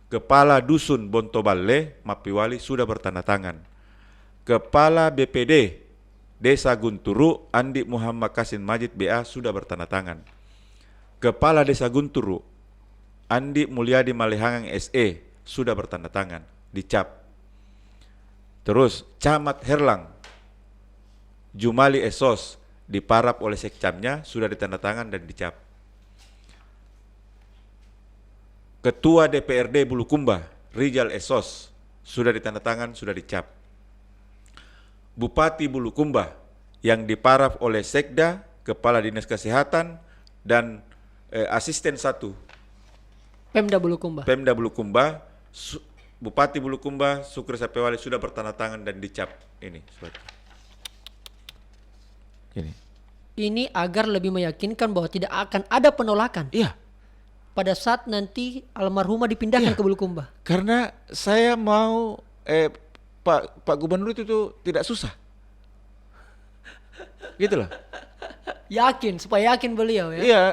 Kepala Dusun Bontoballe, Mapiwali sudah bertanda tangan. Kepala BPD Desa Gunturu, Andi Muhammad Kasim Majid BA sudah bertanda tangan. Kepala Desa Gunturu, Andi Mulyadi Malehangang SE sudah bertanda tangan, dicap. Terus Camat Herlang, Jumali Esos, diparap oleh sekcamnya, sudah ditanda tangan dan dicap. Ketua DPRD Bulukumba, Rijal Esos, sudah ditanda tangan, sudah dicap. Bupati Bulukumba yang diparaf oleh Sekda, Kepala Dinas Kesehatan, dan Asisten 1 Pemda Bulukumba. Pemda Bulukumba, Bupati Bulukumba Sukri Sapewali sudah bertanda tangan dan dicap. Ini surat. Ini agar lebih meyakinkan bahwa tidak akan ada penolakan Iya, pada saat nanti almarhumah dipindahkan Iya. ke Bulukumba. karena saya mau Pak Gubernur itu tuh tidak susah. Gitu loh. Yakin, supaya yakin beliau ya. Iya,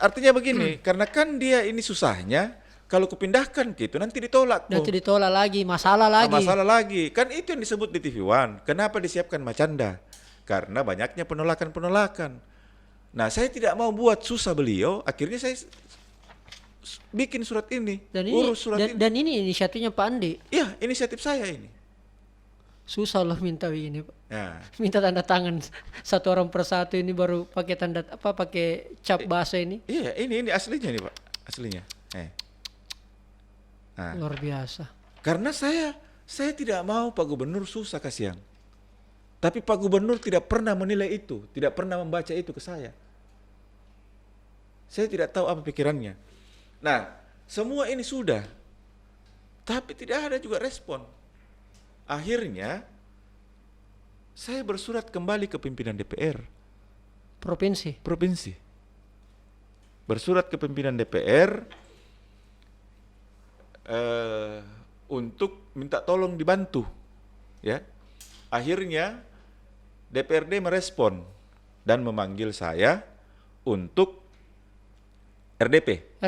artinya begini, karena kan dia ini susahnya, kalau kupindahkan gitu nanti ditolak. Nanti ditolak lagi, masalah lagi. Masalah lagi. Kan itu yang disebut di TV One. Kenapa disiapkan Macanda? Karena banyaknya penolakan-penolakan. Nah, saya tidak mau buat susah beliau, akhirnya saya bikin surat ini, Dan ini urus surat ini. dan ini inisiatifnya Pak Andi. Iya, inisiatif saya ini. Susah loh minta ini, Pak. Nah, Minta tanda tangan satu orang persatu ini baru pakai tanda pakai cap bahasa ini. iya, ini aslinya nih, Pak. Aslinya. Nah, Luar biasa. karena saya tidak mau Pak Gubernur susah kasihan. Tapi Pak Gubernur tidak pernah menilai itu, tidak pernah membaca itu ke saya. Saya tidak tahu apa pikirannya. Nah, semua ini sudah, tapi tidak ada juga respon. Akhirnya, saya bersurat kembali ke pimpinan DPR Provinsi. Bersurat ke pimpinan DPR untuk minta tolong dibantu. Ya, akhirnya DPRD merespon dan memanggil saya untuk RDP.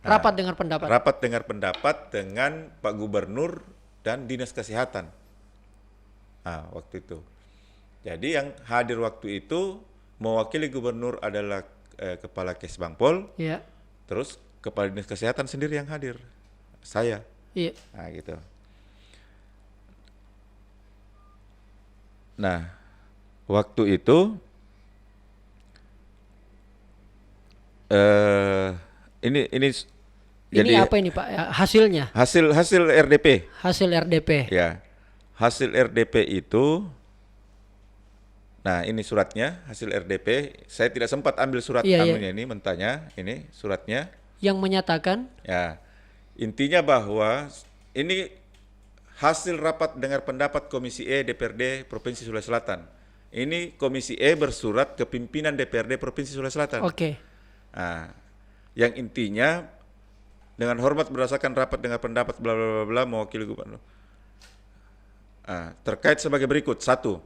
Rapat dengar pendapat. Rapat dengar pendapat dengan Pak Gubernur dan Dinas Kesehatan. Nah, waktu itu. Jadi yang hadir waktu itu mewakili Gubernur adalah Kepala Kesbangpol, Iya. terus Kepala Dinas Kesehatan sendiri yang hadir, saya. Iya. Nah, gitu. Nah, waktu itu ini Ini jadi apa ini Pak? Hasilnya, hasil RDP. hasil RDP. Ya, hasil RDP itu, nah ini suratnya, hasil RDP. Saya tidak sempat ambil surat Iya, iya. anunya ini, mentanya, ini suratnya. Yang menyatakan, Ya, intinya bahwa ini hasil rapat dengar pendapat Komisi E DPRD Provinsi Sulawesi Selatan. Ini Komisi E bersurat ke pimpinan DPRD Provinsi Sulawesi Selatan. oke. Nah, yang intinya dengan hormat berdasarkan rapat dengar pendapat bla bla bla bla mewakili gubernur. Terkait sebagai berikut. 1.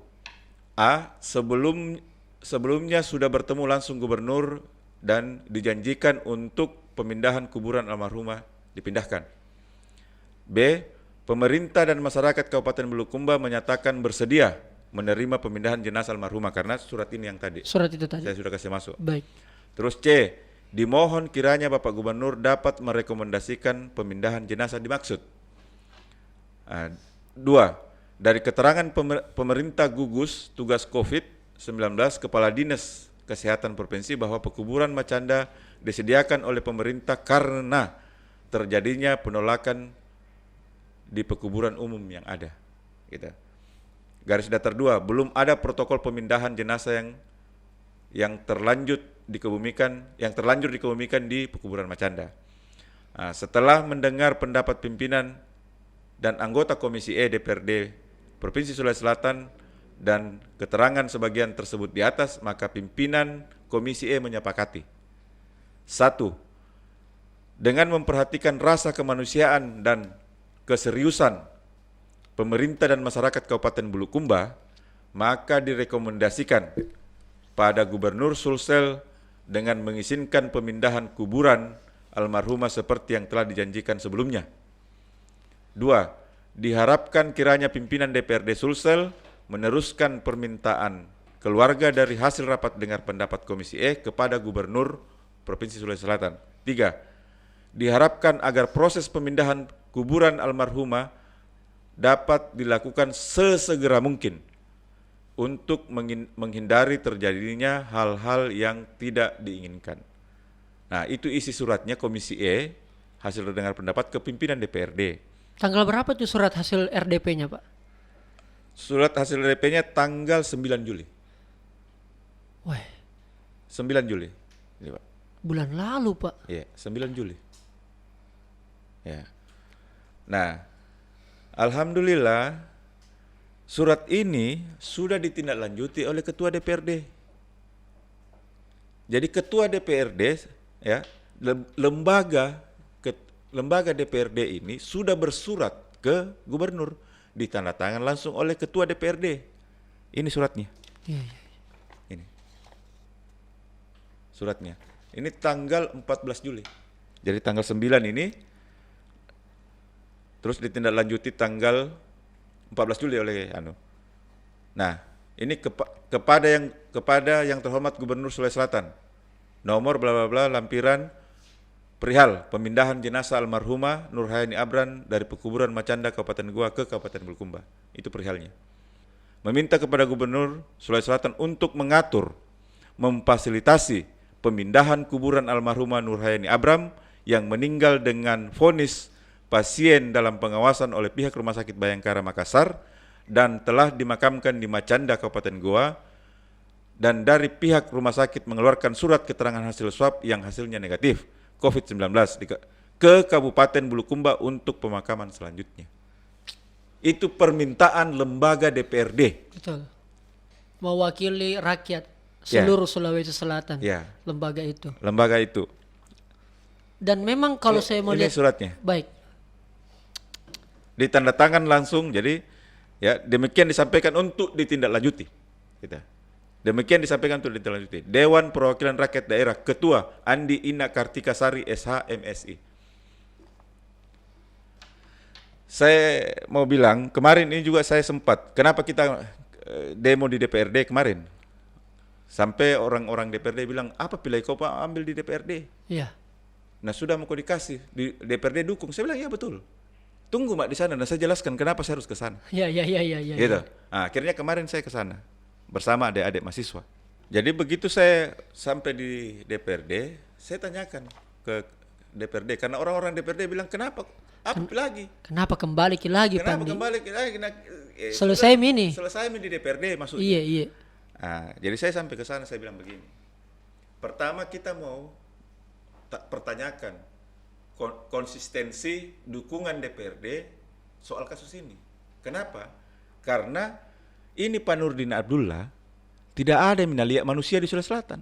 Sebelumnya sudah bertemu langsung gubernur dan dijanjikan untuk pemindahan kuburan almarhumah dipindahkan. B. Pemerintah dan masyarakat Kabupaten Bulukumba menyatakan bersedia menerima pemindahan jenazah almarhumah, karena surat ini yang tadi Surat itu tadi. saya sudah kasih masuk. Baik. Terus C. Dimohon kiranya Bapak Gubernur dapat merekomendasikan pemindahan jenazah dimaksud. 2. Dari keterangan pemerintah gugus tugas COVID-19 Kepala Dinas Kesehatan Provinsi bahwa pekuburan Macanda disediakan oleh pemerintah karena terjadinya penolakan di pekuburan umum yang ada. Gitu. Garis datar 2, belum ada protokol pemindahan jenazah yang terlanjur dikebumikan di pekuburan Macanda. Setelah mendengar pendapat pimpinan dan anggota Komisi E DPRD Provinsi Sulawesi Selatan dan keterangan sebagian tersebut di atas, maka pimpinan Komisi E menyepakati. 1. Dengan memperhatikan rasa kemanusiaan dan keseriusan pemerintah dan masyarakat Kabupaten Bulukumba, maka direkomendasikan pada Gubernur Sulsel dengan mengizinkan pemindahan kuburan almarhumah seperti yang telah dijanjikan sebelumnya. 2. Diharapkan kiranya pimpinan DPRD Sulsel meneruskan permintaan keluarga dari hasil rapat dengar pendapat Komisi E kepada Gubernur Provinsi Sulawesi Selatan. 3. Diharapkan agar proses pemindahan kuburan almarhumah dapat dilakukan sesegera mungkin untuk menghindari terjadinya hal-hal yang tidak diinginkan. Nah, itu isi suratnya Komisi E, hasil dengar pendapat ke pimpinan DPRD. Tanggal berapa tuh surat hasil RDP-nya, Pak? Surat hasil RDP-nya tanggal 9 Juli. Wah, 9 Juli. Ini, Pak. bulan lalu, Pak. Iya, 9 Juli. Ya. Nah, alhamdulillah surat ini sudah ditindaklanjuti oleh Ketua DPRD. Jadi Ketua DPRD, ya, lembaga DPRD ini sudah bersurat ke Gubernur, ditandatangan langsung oleh Ketua DPRD. Ini suratnya. Iya, iya. Ini suratnya. Ini tanggal 14 Juli. Jadi tanggal 9 ini terus ditindaklanjuti tanggal 14 Juli oleh Nah, ini kepada yang terhormat Gubernur Sulawesi Selatan. Nomor bla bla bla lampiran perihal pemindahan jenazah almarhumah Nurhayani Abran dari pekuburan Macanda Kabupaten Goa ke Kabupaten Bulukumba. Itu perihalnya. Meminta kepada Gubernur Sulawesi Selatan untuk mengatur, memfasilitasi pemindahan kuburan almarhumah Nurhayani Abram yang meninggal dengan vonis pasien dalam pengawasan oleh pihak Rumah Sakit Bayangkara Makassar dan telah dimakamkan di Macanda Kabupaten Goa, dan dari pihak rumah sakit mengeluarkan surat keterangan hasil swab yang hasilnya negatif COVID-19 ke Kabupaten Bulukumba untuk pemakaman selanjutnya. Itu permintaan lembaga DPRD. Betul. Mewakili rakyat seluruh Sulawesi Selatan. Ya. Lembaga itu. Lembaga itu. Dan memang kalau saya Ini melihat suratnya. baik. Ditandatangan langsung, jadi ya demikian disampaikan untuk ditindaklanjuti. Demikian disampaikan untuk ditindaklanjuti. Dewan Perwakilan Rakyat Daerah Ketua Andi Ina Kartika Sari SH MSI. Saya mau bilang kemarin ini juga saya sempat. Kenapa kita demo di DPRD kemarin? Sampai orang-orang DPRD bilang, apa pilih kau Pak ambil di DPRD? Iya. Nah sudah mau kau dikasih di DPRD dukung. Saya bilang iya betul. tunggu Mak di sana dan saya jelaskan kenapa saya harus ke sana. Ya. Gitu. Nah, akhirnya kemarin saya ke sana bersama adik-adik mahasiswa. Jadi begitu saya sampai di DPRD, saya tanyakan ke DPRD karena orang-orang DPRD bilang kenapa? Apa lagi? Kenapa kembali lagi Kenapa Pandi? kembali lagi? Selesai ini. Selesai di DPRD maksudnya. Iya. Nah, jadi saya sampai ke sana saya bilang begini. Pertama kita mau pertanyakan konsistensi dukungan DPRD soal kasus ini. Kenapa? Karena ini Pak Nurdin Abdullah tidak ada yang lihat manusia di Sulawesi Selatan.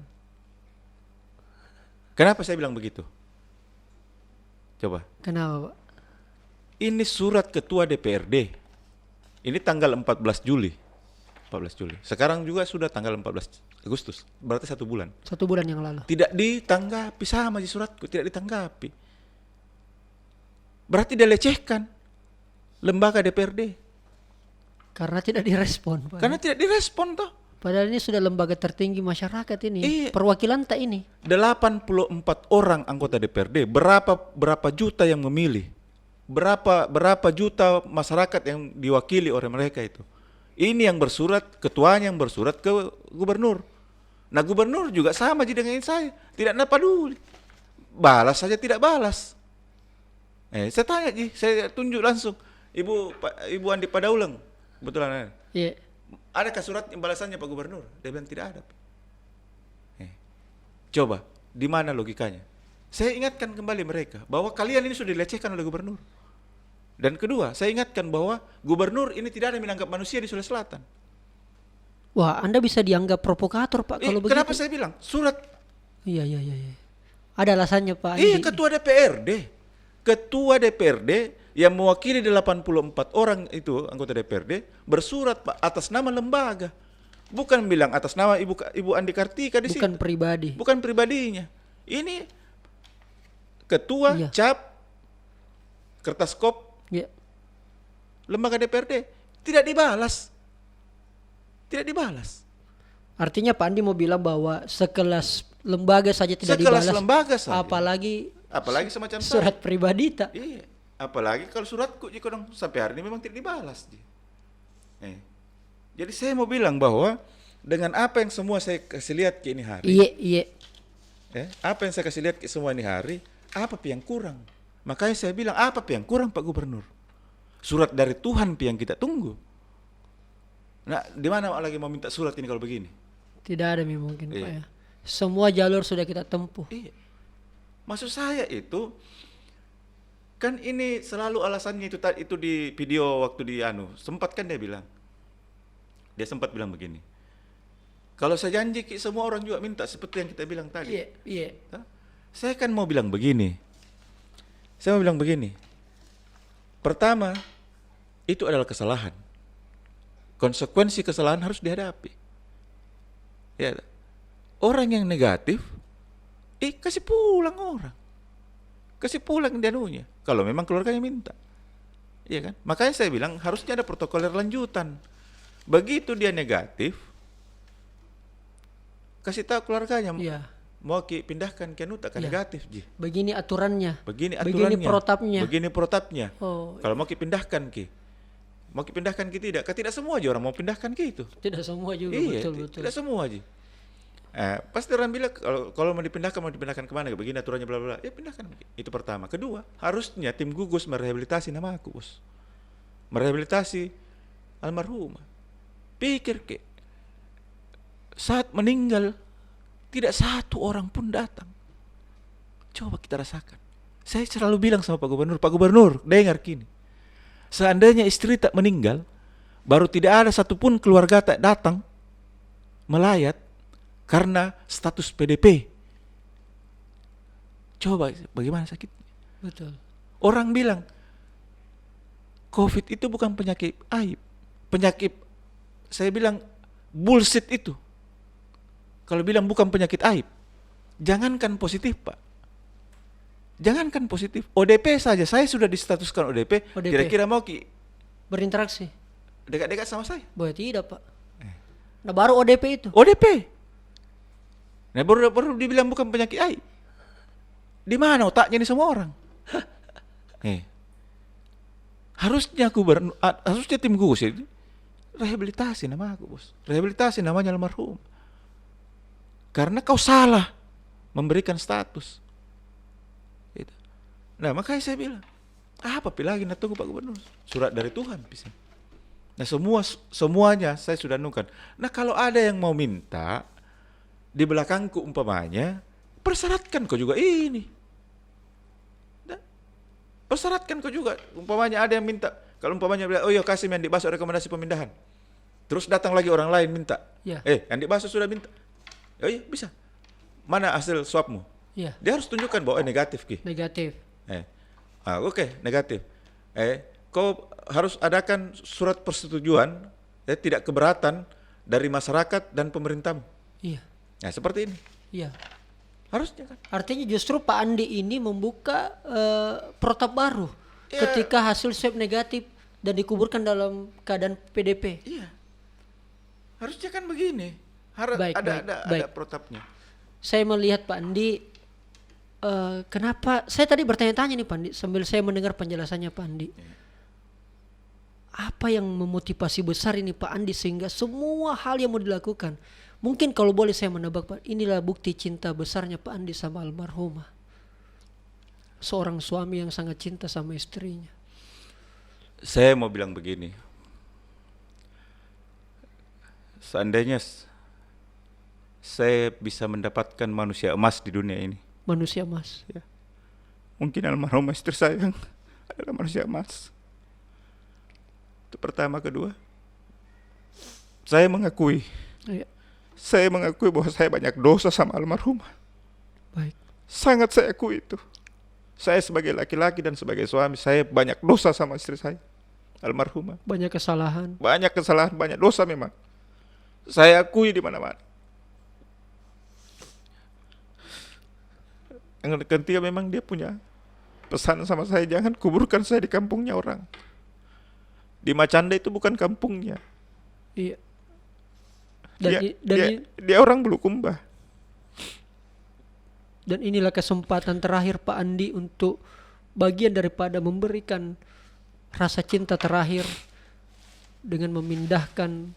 Kenapa saya bilang begitu? Coba. Kenapa Pak? Ini surat ketua DPRD. Ini tanggal 14 Juli. Sekarang juga sudah tanggal 14 Agustus. Berarti 1 bulan. 1 bulan yang lalu. Tidak ditanggapi sama di suratku, tidak ditanggapi. Berarti dia lecehkan lembaga DPRD. Karena tidak direspon Pak. Karena tidak direspon toh. Padahal ini sudah lembaga tertinggi masyarakat ini. Iya. Perwakilan tak ini. 84 orang anggota DPRD, berapa juta yang memilih? Berapa juta masyarakat yang diwakili oleh mereka itu? Ini yang bersurat, ketuanya yang bersurat ke gubernur. Nah gubernur juga sama aja dengan saya, tidak peduli. Balas saja tidak balas. Saya tanya saya tunjuk langsung. Ibu Andi Padauleng, betulan. Iya. Adakah surat balasannya Pak Gubernur? Dia bilang tidak ada. Coba, di mana logikanya? Saya ingatkan kembali mereka bahwa kalian ini sudah dilecehkan oleh gubernur. Dan kedua, saya ingatkan bahwa gubernur ini tidak ada yang menanggap manusia di Sulawesi Selatan. Wah, Anda bisa dianggap provokator Pak kalau begitu. Kenapa saya bilang? Surat. Iya. Ada alasannya Pak Andi. Iya, Ketua DPRD yang mewakili 84 orang itu anggota DPRD bersurat Pak atas nama lembaga. Bukan bilang atas nama Ibu Andi Kartika di Bukan situ. pribadi. Bukan pribadinya. Ini ketua Iya. cap kertas kop Iya. lembaga DPRD tidak dibalas. Artinya Pak Andi mau bilang bahwa sekelas lembaga saja tidak Sekelas dibalas. lembaga saja. Apalagi semacam surat saya. pribadi tak. Iya. Apalagi kalau suratku jika dong sampai hari ini memang tidak dibalas. Jadi saya mau bilang bahwa dengan apa yang semua saya kasih lihat ke ini hari. Iya. Apa yang saya kasih lihat ke semua ini hari, apa yang kurang? Makanya saya bilang apa yang kurang Pak Gubernur? Surat dari Tuhan yang kita tunggu. Nah, di mana lagi mau minta surat ini kalau begini? Tidak ada mungkin Pak Iya. ya. Semua jalur sudah kita tempuh. Iya. Maksud saya itu kan ini selalu alasannya itu di video waktu di sempat kan dia sempat bilang begini. Kalau saya janji semua orang juga minta seperti yang kita bilang tadi. Iya. Saya kan mau bilang begini. Pertama, itu adalah kesalahan. Konsekuensi kesalahan harus dihadapi. Ya. Orang yang negatif, kasih pulang orang. Kasih pulang danunya. Kalau memang keluarganya minta. Iya kan? Makanya saya bilang harusnya ada protokoler lanjutan. Begitu dia negatif, kasih tahu keluarganya. Iya. Mau pindahkan ke negatif ji. Begini aturannya. Begini aturannya. Begini protapnya. Oh. Kalau mau pindahkan tidak. Tidak semua aja orang mau pindahkan itu. Tidak semua juga. Iya, betul. Tidak semua aja. Pasti orang bilang kalau mau dipindahkan kemana? Begini aturannya bla bla. Pindahkan. Itu pertama. Kedua, harusnya tim gugus merehabilitasi nama aku bos. Merehabilitasi almarhumah. Pikir saat meninggal tidak satu orang pun datang. Coba kita rasakan. Saya selalu bilang sama Pak Gubernur, dengar kini. Seandainya istri tak meninggal, baru tidak ada satupun keluarga tak datang melayat karena status PDP. Coba bagaimana sakitnya? Betul. Orang bilang COVID itu bukan penyakit aib. Saya bilang bullshit itu. Kalau bilang bukan penyakit aib, jangankan positif Pak. Jangankan positif, ODP saja saya sudah distatuskan ODP. Kira-kira mau berinteraksi dekat-dekat sama saya? Boleh tidak Pak? Nah baru ODP itu. ODP. Nah baru dibilang bukan penyakit aib. Di mana otaknya ini semua orang? Harusnya harusnya tim gugus itu rehabilitasi nama aku, bos. Rehabilitasi namanya almarhum. Karena kau salah memberikan status. Gitu. Nah, makanya saya bilang, apa lagi nak tunggu Pak Gubernur? Surat dari Tuhan bisa. Nah, semuanya saya sudah nukan. Nah, kalau ada yang mau minta di belakangku umpamanya, persyaratkan kau juga ini. Nah, persyaratkan kau juga umpamanya ada yang minta. Kalau umpamanya bilang, oh iya kasih Andi Baso rekomendasi pemindahan. Terus datang lagi orang lain minta. Ya. Andi Baso sudah minta. Oh iya bisa. Mana hasil swabmu? Ya. Dia harus tunjukkan bahwa negatif Ki. Negatif. Oke, negatif. Kau harus adakan surat persetujuan, tidak keberatan dari masyarakat dan pemerintahmu. Iya. Nah, seperti ini. Iya. Harusnya kan. Artinya justru Pak Andi ini membuka protap baru Ya. ketika hasil swab negatif dan dikuburkan dalam keadaan PDP. Iya. Harusnya kan begini. Baik. Ada protapnya. Saya melihat Pak Andi, kenapa saya tadi bertanya-tanya nih Pak Andi sambil saya mendengar penjelasannya Pak Andi. Apa yang memotivasi besar ini Pak Andi sehingga semua hal yang mau dilakukan, mungkin kalau boleh saya menebak Pak, inilah bukti cinta besarnya Pak Andi sama almarhumah. Seorang suami yang sangat cinta sama istrinya. Saya mau bilang begini. Seandainya saya bisa mendapatkan manusia emas di dunia ini, Manusia emas. ya, mungkin almarhumah istri saya adalah manusia emas. Itu pertama. Kedua, saya mengakui Iya. bahwa saya banyak dosa sama almarhumah. Baik. Sangat saya akui itu. Saya sebagai laki-laki dan sebagai suami, saya banyak dosa sama istri saya, almarhumah. Banyak kesalahan. Banyak kesalahan, banyak dosa memang. Saya akui di mana-mana. Yang ketiga memang dia punya pesan sama saya, jangan kuburkan saya di kampungnya orang. Di Macanda itu bukan kampungnya. Iya. Dia orang Bulukumba. Dan inilah kesempatan terakhir Pak Andi untuk bagian daripada memberikan rasa cinta terakhir dengan memindahkan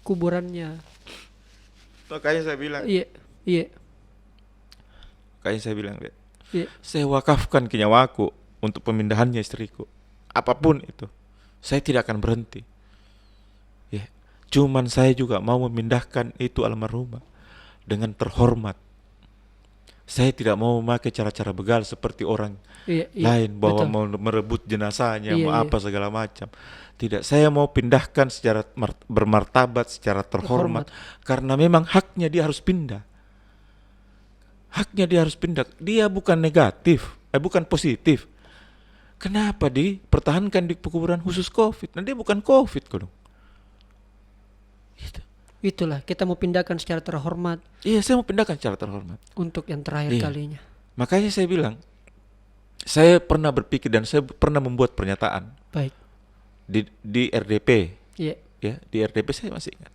kuburannya. Makanya saya bilang. Iya. Makanya saya bilang, Iya. saya wakafkan nyawaku untuk pemindahannya istriku. Apapun itu, saya tidak akan berhenti. Ya, cuman saya juga mau memindahkan itu almarhumah dengan terhormat. Saya tidak mau memakai cara-cara begal seperti orang lain, bahwa betul. mau merebut jenazahnya, mau Iya. apa segala macam. Tidak, saya mau pindahkan secara bermartabat, secara terhormat, karena memang haknya dia harus pindah. Haknya dia harus pindah. Dia bukan negatif, bukan positif. Kenapa dipertahankan di kuburan khusus COVID? Nah, dia bukan COVID kok dong. Gitu. Itulah kita mau pindahkan secara terhormat. Iya, saya mau pindahkan secara terhormat. Untuk yang terakhir kalinya. Makanya saya bilang, saya pernah berpikir dan saya pernah membuat pernyataan. Baik. Di RDP. Iya. Ya, di RDP saya masih ingat.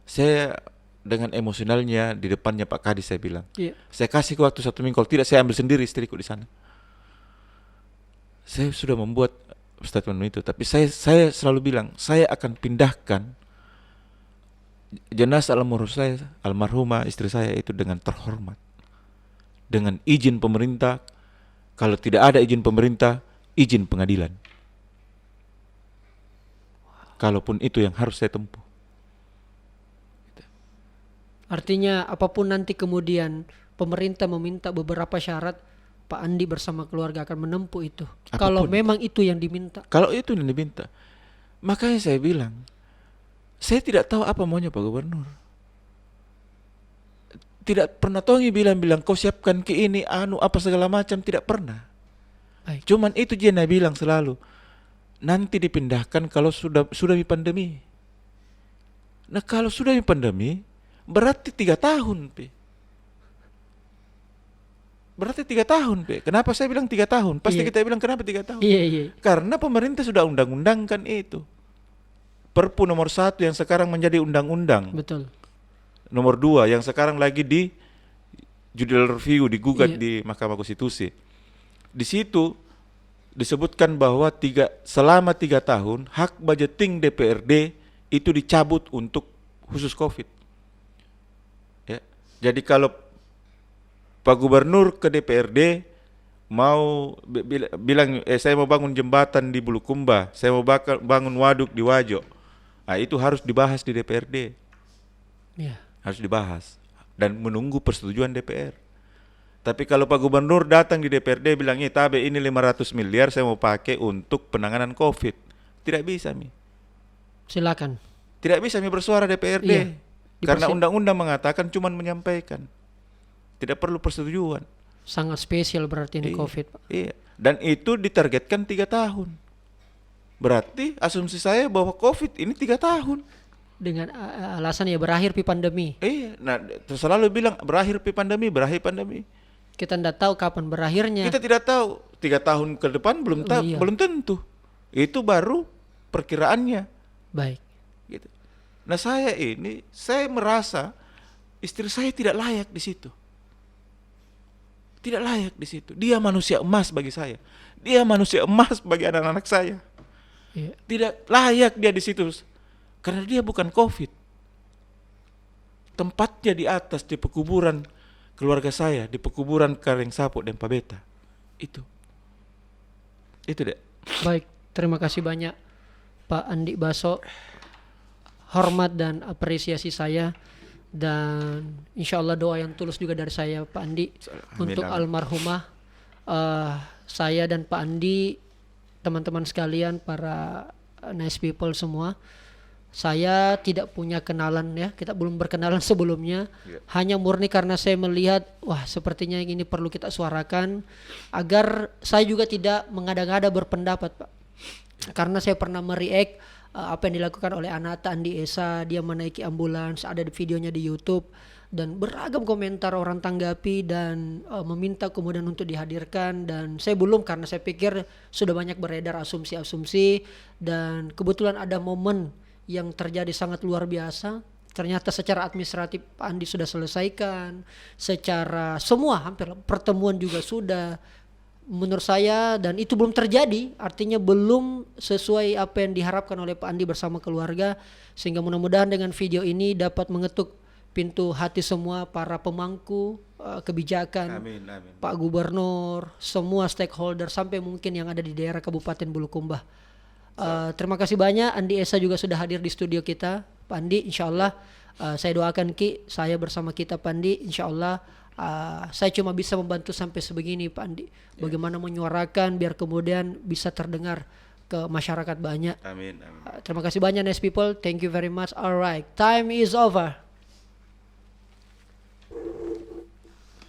Saya dengan emosionalnya di depannya Pak Kadis saya bilang, saya kasih waktu 1 minggu, kalau tidak saya ambil sendiri istriku di sana. Saya sudah membuat statement itu, tapi saya selalu bilang, saya akan pindahkan jenazah almarhumah istri saya itu dengan terhormat, dengan izin pemerintah. Kalau tidak ada izin pemerintah, izin pengadilan. Kalaupun itu yang harus saya tempuh. Artinya apapun nanti kemudian pemerintah meminta beberapa syarat, Pak Andi bersama keluarga akan menempuh itu. Apapun. Kalau memang itu yang diminta. Kalau itu yang diminta. Makanya saya bilang, saya tidak tahu apa maunya Pak Gubernur. Tidak pernah Tongi bilang kau siapkan ke ini, apa segala macam, tidak pernah. Baik. Cuman itu Jena bilang selalu, nanti dipindahkan kalau sudah di pandemi. Nah, kalau sudah di pandemi, berarti 3 tahun, Pi. Berarti 3 tahun, Pi. Kenapa saya bilang 3 tahun? Pasti kita bilang kenapa 3 tahun? Iya. Karena pemerintah sudah undang-undangkan itu. Perpu nomor 1 yang sekarang menjadi undang-undang. Betul. Nomor 2 yang sekarang lagi di judicial review, digugat di Mahkamah Konstitusi. Di situ disebutkan bahwa selama 3 tahun hak budgeting DPRD itu dicabut untuk khusus COVID. Ya. Jadi kalau Pak Gubernur ke DPRD mau bilang saya mau bangun jembatan di Bulukumba, saya mau bangun waduk di Wajo, nah, itu harus dibahas di DPRD. Ya. Harus dibahas dan menunggu persetujuan DPR. Tapi kalau Pak Gubernur datang di DPRD bilang, tabe ini 500 miliar saya mau pakai untuk penanganan COVID. Tidak bisa, Mi. Silakan. Tidak bisa, Mi, bersuara DPRD. Iya. Karena undang-undang mengatakan cuman menyampaikan. Tidak perlu persetujuan. Sangat spesial berarti ini COVID, Pak. Iya. Dan itu ditargetkan 3 tahun. Berarti asumsi saya bahwa COVID ini 3 tahun. Dengan alasan ya berakhir pandemi. Iya. Nah, selalu bilang berakhir pandemi. Kita tidak tahu kapan berakhirnya. Kita tidak tahu. 3 tahun ke depan belum belum tentu. Itu baru perkiraannya. Baik. Gitu. Nah, saya merasa istri saya tidak layak di situ. Tidak layak di situ. Dia manusia emas bagi saya. Dia manusia emas bagi anak-anak saya. Iya. Tidak layak dia di situ. Karena dia bukan COVID. Tempatnya di atas, di pekuburan keluarga saya, di pekuburan Kareng Sapuk dan Pabeta. Itu deh. Baik, terima kasih banyak Pak Andi Baso. Hormat dan apresiasi saya, dan insya Allah doa yang tulus juga dari saya Pak Andi. Amin, untuk almarhumah. Saya dan Pak Andi, teman-teman sekalian, para nice people semua, saya tidak punya kenalan ya, kita belum berkenalan sebelumnya. Hanya murni karena saya melihat, wah sepertinya ini perlu kita suarakan, agar saya juga tidak mengada-ngada berpendapat, Pak. Karena saya pernah mereact apa yang dilakukan oleh Anata Andi Esa, dia menaiki ambulans, ada di videonya di YouTube, dan beragam komentar orang tanggapi dan meminta kemudian untuk dihadirkan. Dan saya belum, karena saya pikir sudah banyak beredar asumsi-asumsi, dan kebetulan ada momen yang terjadi sangat luar biasa. Ternyata secara administratif Pak Andi sudah selesaikan, secara semua hampir pertemuan juga sudah, menurut saya, dan itu belum terjadi, artinya belum sesuai apa yang diharapkan oleh Pak Andi bersama keluarga. Sehingga mudah-mudahan dengan video ini dapat mengetuk pintu hati semua para pemangku kebijakan. Amin. Pak Gubernur, semua stakeholder, sampai mungkin yang ada di daerah Kabupaten Bulukumba. Terima kasih banyak. Andi Esa juga sudah hadir di studio kita, Pak Andi. Insya Allah saya doakan saya bersama kita Pak Andi, insya Allah saya cuma bisa membantu sampai sebegini Pak Andi. Bagaimana menyuarakan biar kemudian bisa terdengar ke masyarakat banyak. Amin. Terima kasih banyak nice people. Thank you very much. Alright, time is over.